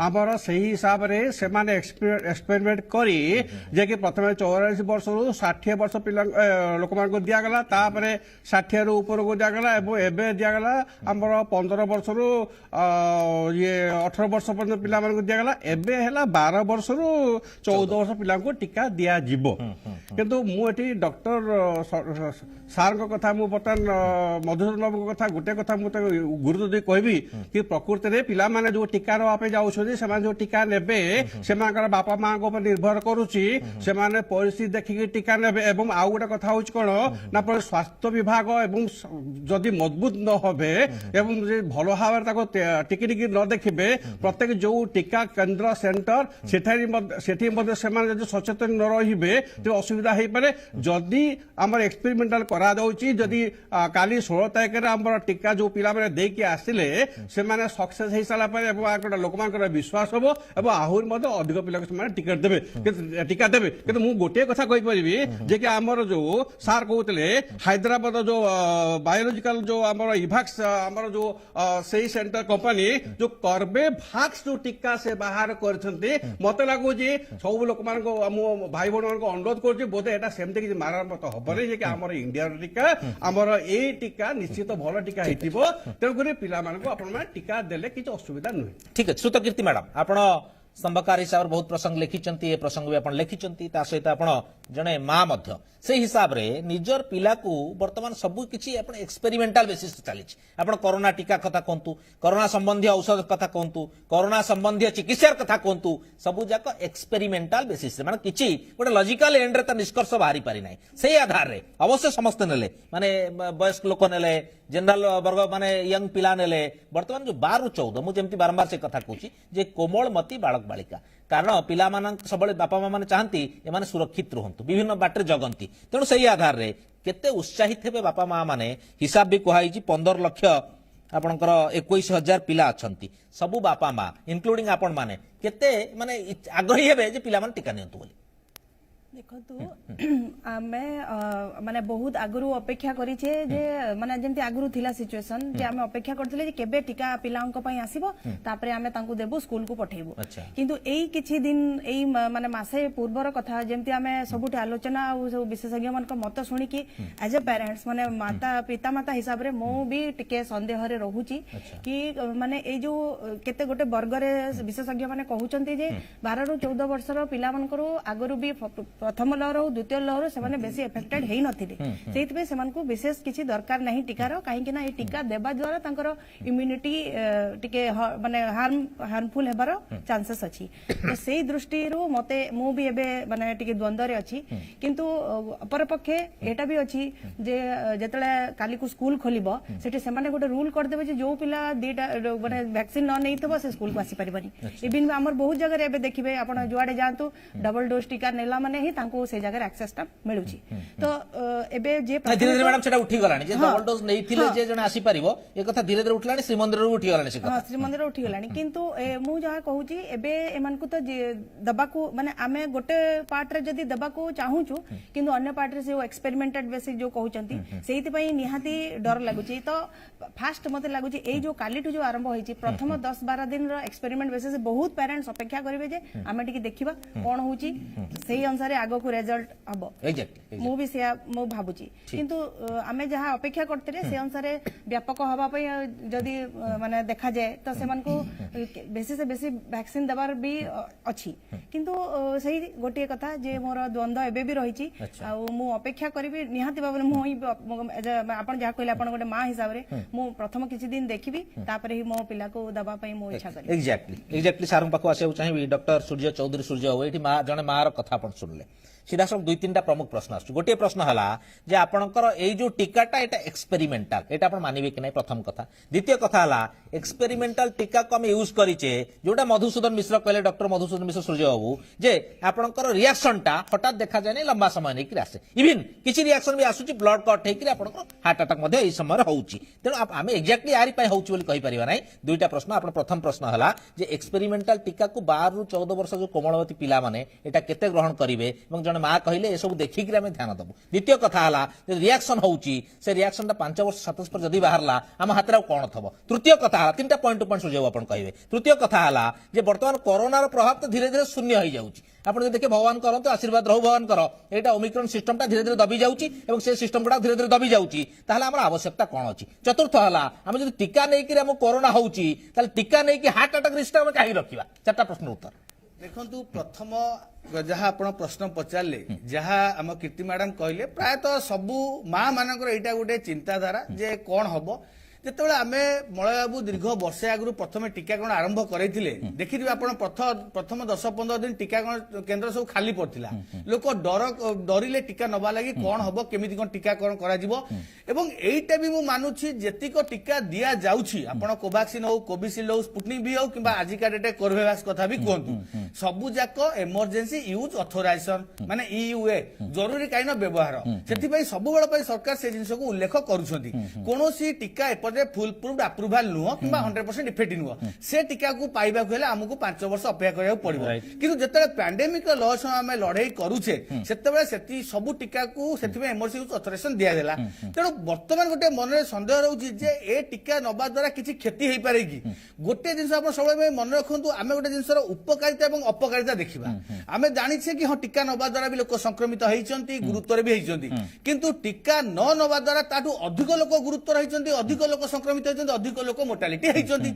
आमर से हिसाब से एक्सपेरिमेंट करी जे कि प्रथम 44 वर्ष रु 60 वर्ष पिला लोक मान दिगला 60 रु ऊपर को दिगला एवं दिगला आमर 15 वर्ष रु ये 18 वर्ष पर्यटन पिला दिगला एवं है 12 वर्ष रु 14 वर्ष पिला टीका दिया जीवो किंतु मुझे डॉक्टर सार कथा बर्तमान मधुसूदन बाबू कथा गोटे कथा मुझे गुरुत्व दे कहबी कि प्रकृति में पिला माने जो टीका नापे जाऊँच जो टीका ने से बापा माँ निर्भर करुच्ची से परिस्थिति देखिकी टीका ने आउ गोटे कथा हूँ कौन ना स्वास्थ्य विभाग एवं जदि मजबूत न हे एवं भल भाव टिकी टिकी न देखिए प्रत्येक जो टीका केन्द्र सेंटर से सचेतन न रे तो असुविधा हो पारे जदि आम एक्सपेरिमेंटाल करा जदि काली 16 तारीख में आम टीका जो पिला देकी आसिले से सक्सेस हो सारा लोक विश्वास हम और आहरी अधिक पिला टिकेट देवे टीका देवे कि मुझे गोटे कथा कहीपरि जे कि आमर जो सार कहते हैदराबाद जो बायोलॉजिकल जो आमर इभाक्स आमर जो सही सेंटर कंपनी जो कर्बेभैक्स जो टीका से बाहर करते मत लगुच सब लोक भाई भौण मान अनुरोध कर बोधे यहाँ सेमती किसी मारामत हेनी जे कि आमर इंडिया टीका आमर ए टीका निश्चित भल टीका हो तेणुक पिला टीका देले किसी असुविधा नुहे। ठीक है श्रुतकीर्ति मैडम आपण स्तंभकार हिसाब से बहुत प्रसंग लिखिं ये प्रसंग भी आप लिखिं सहित आप जड़े माँ से हिसाब रे निजर पिला को बर्तमान सबू किसी एक्सपेरिमेंटाल बेसिस चली आप कोरोना टीका कथा कहतु कोरोना संबंधी औषध कथा कहतु कोरोना संबंधी चिकित्सा कथा कहतु सबू जाक एक्सपेरिमेंटाल बेसिस माने किछि गोटे लॉजिकल एंड रे निष्कर्ष बाहरी पारि नाही से आधार रे अवश्य समस्त नेले माने वयस्क लोक नेले जनरल वर्ग माने यंग पिला नेले बर्तमान जो 12 रु 14 मुझे जमती बारंबार से कथा कहूँ जे कोमलमती बालक बालिका कारण पिला सब बापा माँ मैंने चाहती एमाने सुरक्षित रुहतु विभिन्न बाटे जगंती तेणु से आधार रे केते उत्साहित हे बापा माँ मैंने हिसाब भी कहुई 15 लाख आपणकर 21,000 पिला अच्छा सबू बापा माँ इनक्लूडिंग आपण माने केते माने आग्रही हे जे पिला माने टीका नियंतु बोली देखो आमे माने बहुत आगुरु अपेक्षा करिछे जे माने जेंति आगुरु थिला सिचुएशन जे आमे अपेक्षा करथिले जे केबे टीका पिलांक पई आसीबो तापरे आमे तांकु देबो स्कूल को पठेबो किंतु एई किछि दिन एई माने मासे पूर्वर कथा जेंति आमे सबुठी आलोचना आ सब विशेषज्ञ मान को मत सुनी कि एज ए पेरेंट्स माने माता पिता माता हिसाब रे मो भी टिके संदेह रे रहूची कि माने एई जो केते गोटे वर्ग रे विशेषज्ञ माने कहउचंती जे 12 रु 14 वर्षर पिला मानकरो आगुरु भी प्रथम लहर हो द्वितीय लहर से बेसी एफेक्टेड है नथिले से विशेष किसी दरकार नहीं टीकार कहीं टीका देवा द्वारा तांकर इम्यूनिटी टिके माने हार्मफुल हेबार चांसेस अच्छी तो से दृष्टि मते मु भी एबे माने टिके द्वंद्व रे अच्छी किंतु अपर पक्षे एटा भी अच्छी जे जेतले काली को स्कूल खोलिबो सेठी से माने गोटे रूल कर देबे जे जो पिला दीटा माने वैक्सीन न नैथबो से स्कूल को आसी परिबनी इबिन हमर बहुत जगह रे एबे देखिबे आपण जुआडे जांतु डबल डोज टीका नेला माने ही तांको से जगह एक्सेस टा मिलुची तो एबे जे धीरे धीरे मैडम सेटा उठी गलानी जे डबल डोज नैथिले जे जने आसी परिबो ए कथा धीरे धीरे उठलानी श्री मंदिर रो उठी गलानी से कथा श्री मंदिर उठी गलानी किंतु मु जहा कहूची एबे एमान को तो दबाकू माने आमे गोटे पार्ट रे जदी दबाकू चाहूचू किंतु अन्य पार्ट रे से एक्सपेरिमेंटेड बेसिस जो कहउचंती सेहित पई निहाती डर लागुची तो फास्ट मते लागुची ए जो कालीटू जो आरंभ होईची प्रथम 10-12 दिन रो एक्सपेरिमेंट बेसिस बहुत पेरेंट्स अपेक्षा करिवे जे आमे टिके देखिबा कोन होउची सेही अनुसार आगो को रिजल्ट हबो मु भी से मु भाबुची किंतु आमे जहा अपेक्षा करते से अनुसार व्यापक हवा पई जदी माने देखा जाए तो सेमान को बेसी से बेसी वैक्सीन दबार भी अछि किंतु सही गोटे कथा जे मोर द्वंद्व एबे भी रहिची आ मु अपेक्षा करबी निहाती बाबू मु आपण जहा कहले आपण गोटे मां हिसाब रे मु प्रथम किछि दिन देखिबी तापरे ही मो पिला को दबा पई मु इच्छा करी एक्जेक्टली सारंग पाखु आसे चाहिए डॉक्टर सूर्य चौधरी सूर्य एठी मां जने मां रो कथा आपण सुनले सीधा सब 2-3टा प्रमुख प्रश्न आसु गोटे प्रश्न हला जे आपणकर ए जो टीकाटा एटा एक्सपेरिमेंटाल एटा आपण मानिबे कि नै प्रथम कथा द्वितीय कथा हला एक्सपेरिमेंटाल टीका को हम यूज करिचे जोटा मधुसूदन मिश्र कहले डॉक्टर मधुसूदन मिश्र सूर्य बाबू जे आपणकर रिएक्शन टा हठात देखा जाय नै लंबा समय नै कि आसे इवन किछि रिएक्शन भी आसुची ब्लड कट हे कि आपणकर हार्ट अटैक मध्ये ए समय रे होउची तेनु आमे एक्जेक्टली यारी पय होउची बोली कहि परिबा नै दुईटा प्रश्न आपण प्रथम प्रश्न हला जे एक्सपेरिमेंटाल टीका को 12 रु 14 वर्ष जो कोमलवती पिला माने एटा केते ग्रहण करिवे এবং জনে মা কহিলে এসব देखिक आम ध्यान देवु द्वितीय कथा रिएक्शन होउची से रिएक्शन 5 वर्ष 7 वर्ष पर जदि बाहरला आम हाथ में कौन थब तृतीय कथा 3टा पॉइंट टू पॉइंट सुझाव आप कहे तृतीय कथा जे बर्तमान कोरोनार प्रभाव तो धीरे धीरे शून्य हो जाऊँगी आप देखिए भगवान करते आशीर्वाद रहू भगवान कर यहाँ ओमिक्रॉन सिस्टम टा धीरे धीरे दबी जाऊँगी और से सिस्टम गुड़ा धीरे धीरे दबी जाऊँगी आम आवश्यकता कौन अच्छी चतुर्थ है आम जो टीका नहीं आम कोरोना होची टीका नहीं हार्ट अटैक रिस्क आम कहीं रखा 4टा प्रश्न उत्तर देखु प्रथम जहाँ आप प्रश्न पचारे जहाँ आम कीर्ति मैडम कहले प्रायतः सबू माँ मानकर यहाँ गोटे चिंताधारा जे कौन हम जिते आम मलय बाबू दीर्घ वर्षे आगु प्रथम टीकाकरण आरंभ करते देखिए आप प्रथम 10-15 दिन टीकाकरण केन्द्र सब खाली पड़ता लोक डरिले टीका नवा लगी कौन हम केमी कौन टीकाकरण करा भी मानुछि जेतिक टीका दिया जाउछि आपण कोवैक्सीन हो कोविशील्ड हो स्पुटनिक भी हो कि आजिका डेटे कोर्बेवैक्स कथा भी कहतु सबू जाक इमरजेंसी यूज ऑथराइजेशन माने EUA जरूरी कालीन व्यवहार से सब बेल सरकार से जिन को उल्लेख करुछंती कोनोसी टीका फुल प्रूफ अप्रूवाल नुह कि 100% इफेक्टिव नुह से टीका को पाइबा हेले आमको 5 वर्ष अपेक्षा करिया पड़िबो किंतु जेते पैंडेमिक लॉस आम लड़ाई करूचे सेते सबू टीका को सेतिबे इमरजेंसी यूज ऑथराइजेशन दिया देला तेणु वर्तमान गोटे मन सन्देह रोची जे ए टीका नबा द्वारा किसी क्षति हो पारे कि गोटे जिन आप सब मन रखु आम गोटे जिनसर उपकारिता और अपकारिता देखा आम जाचे कि हाँ टीका नबा द्वारा भी लोक संक्रमित होती गुरुतर भी होती किंतु टीका न नबा द्वारा ताठू अधिक लोक गुरुतर होती अधिक लोक संक्रमित होती अधिक लोक मोर्टालिटी होती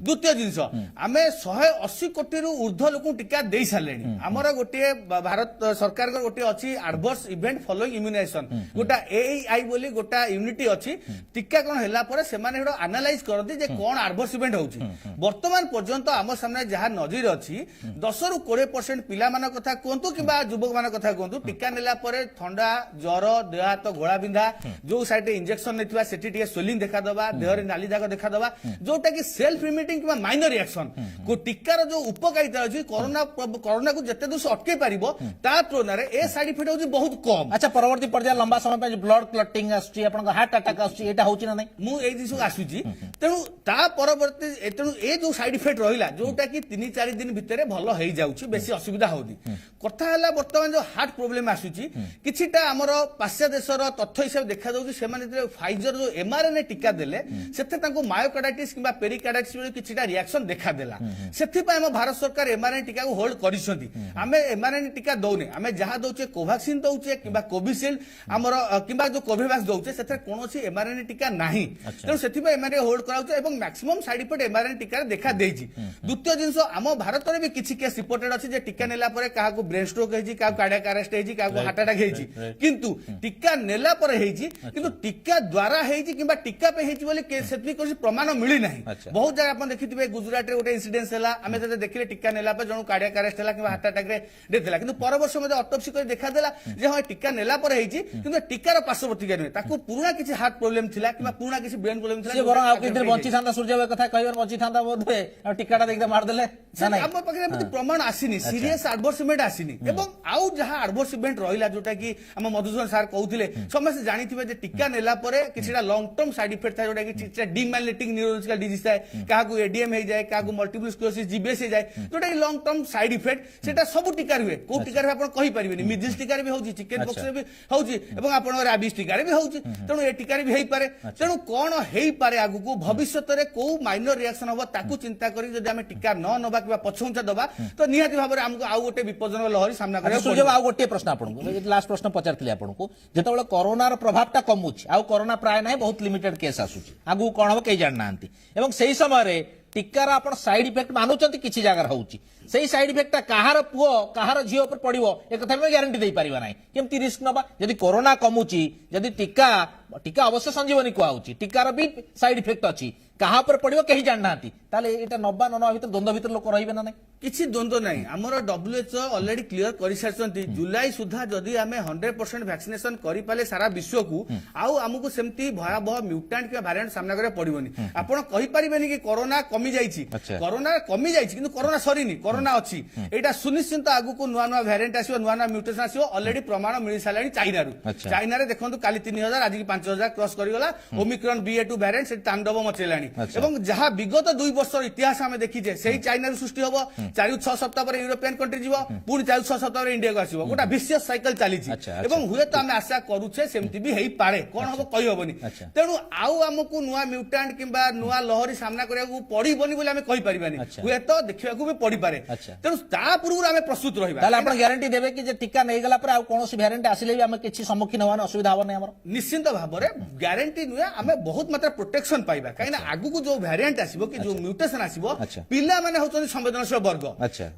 द्वितीय जिनस आम 180 कोटी ऊर्ध्व लोक टीका दे सारे आमर गोटे भारत सरकार गोटे अच्छी एडवर्स इवेंट फॉलोइंग इम्यूनाइजेशन गोटा AI बोली गोटा यूनिटी अच्छी टीकाकरण होला पर सेमाने एनालाइज करती जे कौन एडवर्स इवेंट होउची वर्तमान पर्यंत आम सामने जहाँ नजर अच्छी 10 ରୁ 20% पिला मान कथा कहतु कि युवक मान कथा कहतु टीका नेला पर ठंडा ज्वर देह हाथ घोड़ा बिंधा जो साइड इंजेक्शन नेथिबा सेठी टिके स्वेलिंग देखा दबा देहरे नाली दाग देखा दबा जोटा कि सेल्फ लिमिटिंग कि माइनर रिएक्शन को टीकार जो उपकारिता अछि कोरोना को जते दूर अटके पारिबो ता तुलना रे ए साइड इफेक्ट होछि बहुत कम अच्छा परवर्ती पर्याय लंबा समय पे ब्लड क्लटिंग आछि आपन हार्ट अटैक आछि एटा होछि ना नै मु ए दिसु आसुची तेनु ता परवर्ती तेनु ए जो साइड इफेक्ट रहिला जोटा कि 3-4 दिन भितरे भलो हेइ जाउछि बेसी असुविधा होदी कथा हला वर्तमान जो हार्ट प्रॉब्लम आसुची किछिटा हमर पाश्चात्य देशर तथ्य हिसाब देखा जाउछि सेमाने फाइजर जो mRNA टीका देले सेते तांको मायोकार्डाइटिस किबा पेरिकार्डाइटिस बले किछिटा रिएक्शन देखा देला सेथि पय हम भारत सरकार mRNA टीका को होल्ड करिसंती आमे mRNA टीका दउने आमे जहा दउचे कोवैक्सीन दउचे किबा कोविशील्ड हमर किबा जो कोर्बेवैक्स दउचे सेते कोनोसी mRNA टीका नाही तेनु सेथि पय mRNA होल्ड कराउचे एवं मैक्सिमम साइड इफेक्ट mRNA टीका देखा देछि द्वितीय जिंस आम भारत रे भी किछि केस रिपोर्टेड अछि जे टीका नेला परे काहा को ब्रेन स्ट्रोक हेछि काहा कार्डियक अरेस्ट हेछि काहा को हार्ट अटैक हेछि किंतु टीका नेला परे हेछि किंतु टीका द्वारा हेछि किबा टीका पे हेछि बोले सेथि कोसी प्रमाण मिली नाही बहुत जगह आपण देखिथिबे गुजरात रे गोटे इंसिडेंस हला आमे जते देखिले टीका नेला पर जणु कार्डियक अरेस्ट हला किबा हार्ट अटैक रे डेथ हला किंतु परवर्ष मध्ये ऑटोप्सी कर देखा देला जे हां टीका नेला परे हेछि किंतु टीकार पार्श्वप्रतिक्रिया नै ताको पुराना किछि हार्ट प्रॉब्लम थिला किबा पुराना किछि ब्रेन प्रॉब्लम थिला से बरं आ कितिर बंची थांदा सूर्य कथा कहबर बंची थांदा बोधे टीकाटा देखदा मार देले ना नै हम पकरे मते प्रमाण आसीनी सीरियस एडवर्स इवेंट आसीनी एवं आउ जहां एडवर्स इवेंट रहिला जोटा कि हम मधुसूदन सर कहउथिले समस्त जानिथिबे जे टीका नेला परे किछिटा लॉन्ग टर्म साइड इफेक्ट था जोटा कि चिटा डीमाइलिटिंग न्यूरोलॉजिकल डिजीज है काहा को एडीएम हे जाय काहा को मल्टीपल स्क्लेरोसिस जीबीएस हे जाय जोटा कि लॉन्ग टर्म साइड इफेक्ट सेटा सब टीका हुए को टीका रे आपण कहि परिबेनी मिजिल्स टीका रे भी होउची चिकन पॉक्स रे भी होउची एवं आपण रैबिस टीका रे भी होउची तेनु ए टीका रे भी हेई पारे तेनु कोन हेई पारे आगु को भविष्यत रे को माइनर रिएक्शन होबा ताकू चिंता करी जदि हम टीका न नबा किबा पछौंचा दबा तो निहाती भाबरे हमको आउ गोटे विपदजनक लहरी सामना करे सूर्य आउ गोटे प्रश्न आपन लास्ट प्रश्न पचारथिले आपन को जेतबेले कोरोना रो प्रभावटा कमुची आउ कोरोना प्राय नाही बहुत लिमिटेड केस आसुची आगु कोन हो के जान नांती एवं सेही समय रे टीकार आपण साइड इफेक्ट मानुचंती किछि जगह होउची सेही साइड इफेक्ट कहार पुओ कहार झियो ऊपर पड़िबो एक कथा में ग्यारंटी देई परिबा नाही केमती रिस्क नबा यदि कोरोना कमुची यदि टीका अवश्य संजीवनी को आउची टीकार भी साइड इफेक्ट अछि कहा पर पड़िबो कहि जान नांती ताले एटा नबा नबा भीतर द्वंद्व भीतर लोक रहिबे ना नाही किछि द्वंद्व नाही हमर WHO ऑलरेडी क्लियर करि सारचंती जुलाई सुधा जदि हमें 100% वैक्सीनेशन करि पाले सारा विश्व को आउ हमकु सेमती भयावह म्यूटेंट के वेरिएंट सामना करे पड़िबोनी आपण कहि परिबेनी कि कोरोना कमी जाईची कोरोना कमी जाईची किंतु कोरोना सरीनी कोरोना अछि एटा सुनिश्चित आगु को नुवा नुवा वेरिएंट आसीबो नुवा नुवा म्यूटेशन आसीबो ऑलरेडी प्रमाण मिलि सालानी चाइना रे देखंतु काली 3000 आज की 5000 क्रॉस करिगला ओमिक्रॉन BA2 वेरिएंट से तांडव मचेलानी ହେଲାଣି ଏବଂ ଯାହା ବିଗତ 2 ବର୍ଷର ଇତିହାସ ଆମେ ଦେଖିଛେ ସେଇ ଚାଇନାରୁ ସୃଷ୍ଟି ହବ 4-6 ସପ୍ତାହ ପରେ ୟୁରୋପିଆନ୍ କଣ୍ଟ୍ରି ଯିବ ପୁଣି 4-6 ସପ୍ତାହ ପରେ ଇଣ୍ଡିଆକୁ ଆସିବ ଗୋଟେ ଭିସିୟସ୍ ସାଇକେଲ ଚାଲିଛି ଏବଂ ହୁଏତ ଆମେ ଆଶା କରୁଛେ ସେମିତି ବି ହେଇପାରେ କଣ ହବ କହିହବନି ତେଣୁ ଆଉ ଆମକୁ ନୂଆ ମ୍ୟୁଟାଣ୍ଟ କିମ୍ବା ନୂଆ ଲହରୀ ସାମ୍ନା କରିବାକୁ ପଡିବନି ବୋଲି ଆମେ କହିପାରିବାନି ହୁଏତ ଦେଖିବାକୁ ବି ପଡିପାରେ ତେଣୁ ତା ପୂର୍ବରୁ ଆମେ ପ୍ରସ୍ତୁତ ରହିବା ତାହେଲେ ଆପଣ ଗ୍ୟାରେଣ୍ଟି ଦେବେ କି ଯେ ଟିକା ନେଇଗଲା ପରେ ଆଉ କୌଣସି ଭ୍ୟାରିଏଣ୍ଟ ଆସିଲେ ବି ଆମେ କିଛି ସମ୍ମୁଖୀନ ହବାନି ଅସୁବିଧା ହବନି ଆମର ନିଶ୍ଚିତ ଭାବରେ ଗ୍ୟାରେଣ୍ଟି ନୁହେଁ ଆମେ ବହୁତ ମାତ୍ରା ପ୍ରୋଟେକ୍ସନ ପାଇବା କାହିଁକିନା ଆଗକୁ ଯୋଉ ଭ୍ୟାରିଏଣ୍ଟ ଆସିବ କି ଯୋଉ ମ୍ୟୁଟେସନ ଆସିବ ପିଲାମାନେ ହଉଛନ୍ତି ସମ୍ବେଦନଶୀଳ ବର୍ଗ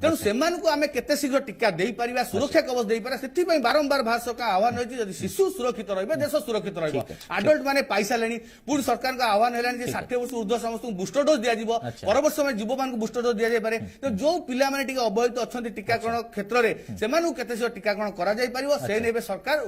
ତେଣୁ ସେମାନଙ୍କୁ ଆମେ କେତେ ଶୀଘ୍ର ଟିକା ଦେଇପାରିବା ସୁରକ୍ଷା କବଚ ଦେଇପାରିବା ସେଥିପାଇଁ ବାରମ୍ବାର ଭାରତ ସରକାର ଆହ୍ୱାନ ରହିଛି ଯଦି ଶିଶୁ ସୁରକ୍ଷିତ ରହିବେ ଦେଶ ସୁରକ୍ଷିତ ରହିବ ଆଡଲ୍ଟ ମାନେ ପାଇସାରିଲେଣି ପୁଣି ସରକାରଙ୍କ ଆହ୍ୱାନ ହେଲାଣି ଯେ 60 ବର୍ଷ ଉର୍ଦ୍ଧ୍ୱ ସମସ୍ତଙ୍କୁ ବୁଷ୍ଟର ଡୋଜ ଦିଆଯିବ ପରବର୍ତ୍ତୀ ସମୟରେ ଯୁବମାନଙ୍କୁ ବୁଷ୍ଟର ଡୋଜ ଦିଆଯାଇପାରେ ଯୋଉ ପିଲାମାନେ ଟିକେ ଅବହେଳିତ ଅଛନ୍ତି ଟିକାକରଣ କ୍ଷେତ୍ରରେ ସେମାନଙ୍କୁ କେତେ ଶୀଘ୍ର ଟିକାକରଣ କରାଯାଇପାରିବ ସେ ନେବେ ସରକାର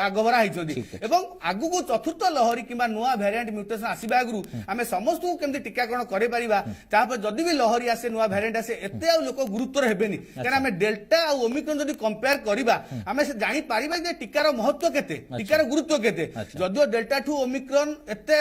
ଆଗଭରା ହେଇଛନ୍ତି ଏବଂ ଆଗକୁ ଚତୁର୍ଥ ଲହରୀ କିମ୍ବା ନୂଆ ଭ୍ୟାରିଏଣ୍ଟ ମ୍ୟୁଟେସନ ଆସିବା ଆଗରୁ ଆମେ ସମସ୍ତଙ୍କୁ କେମିତି ଟିକାକରଣ କରିପାରିବା ତାପରେ ଯଦି ବି ଲହରୀ ଆସେ ନୂଆ ଭ୍ୟାରିଏଣ୍ଟ ଆସେ ଏତେ ଆଉ ଲୋକ ଗୁରୁତ୍ୱର ହେବେନି କାରଣ ଆମେ ଡେଲ୍ଟା ଆଉ ଓମିକ୍ରନ ଯଦି କମ୍ପେୟାର କରିବା ଆମେ ସେ ଜାଣିପାରିବା ଯେ ଟିକାର ମହତ୍ୱ କେତେ ଟିକାର ଗୁରୁତ୍ୱ କେତେ ଯଦିଓ ଡେଲ୍ଟା ଠୁ ଓମିକ୍ରନ ଏତେ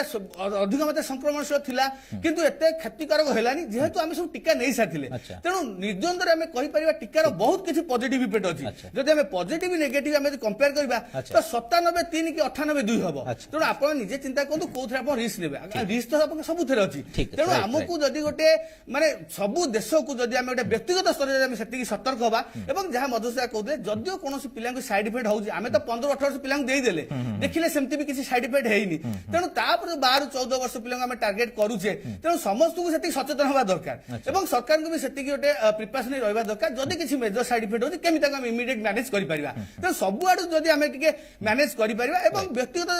ଅଧିକ ମାତ୍ରାରେ ସଂକ୍ରମଣଶୀଳ ଥିଲା କିନ୍ତୁ ଏତେ କ୍ଷତିକାରକ ହେଲାନି ଯେହେତୁ ଆମେ ସବୁ ଟିକା ନେଇ ସାରିଥିଲେ ତେଣୁ ନିର୍ଦ୍ୱନ୍ଦ୍ୱରେ ଆମେ କହିପାରିବା ଟିକାର ବହୁତ କିଛି ପଜିଟିଭ ଇଫେକ୍ଟ ଅଛି ଯଦି ଆମେ ପଜିଟିଭ ନେଗେଟିଭ ଆମେ ଯଦି କମ୍ପେୟାର କରିବା ତ 97-3 କି 98-2 ହବ ତେଣୁ ଆପଣ ନିଜେ ଚିନ୍ତା କରନ୍ତୁ କୋଉଥିରେ ଆପଣ ରିସ୍କ ନେବେ ରିସ୍କ ତ ଆପଣଙ୍କ ସବୁଥିରେ ଅଛି ତେଣୁ ଆମକୁ ଯଦି ଗୋଟେ ମାନେ ସବୁ ଦେଶକୁ ଯଦି ଆମେ ଗୋଟେ ବ୍ୟକ୍ତିଗତ ସ୍ତରରେ ଆମେ ସେତିକି ସତର୍କ ହବା ଏବଂ ଯାହା ମଧୁସୂଦନ କହୁଥିଲେ ଯଦିଓ କୌଣସି ପିଲାଙ୍କୁ ସାଇଡ ଇଫେକ୍ଟ ହଉଛି ଆମେ ତ 15-18 ବର୍ଷ ପିଲାଙ୍କୁ ଦେଇଦେଲେ ଦେଖିଲେ ସେମିତି ବି କିଛି ସାଇଡ ଇଫେକ୍ଟ ହେଇନି ତେଣୁ ତାପରେ 12-14 ବର୍ଷ ପିଲାଙ୍କୁ ଆମେ ଟାର୍ଗେଟ କରୁଛେ ତେଣୁ ସମସ୍ତଙ୍କୁ ସେତିକି ସଚେତନ ହେବା ଦରକାର ଏବଂ ସରକାରଙ୍କୁ ବି ସେତିକି ଗୋଟେ ପ୍ରିପାରେସନ ରହିବା ଦରକାର ଯଦି କିଛି ମେଜର ସାଇଡ ଇଫେକ୍ଟ ହଉଛି କେମିତି ତାକୁ ଆମେ ଇମିଡିଏଟ ମ୍ୟାନେଜ କରିପାରିବା ତେଣୁ ସବୁଆଡୁ ଯଦି ଆମେ ଟିକେ ମ୍ୟାନେଜ କରିପାରିବା ଏବଂ ବ୍ୟକ୍ତିଗତ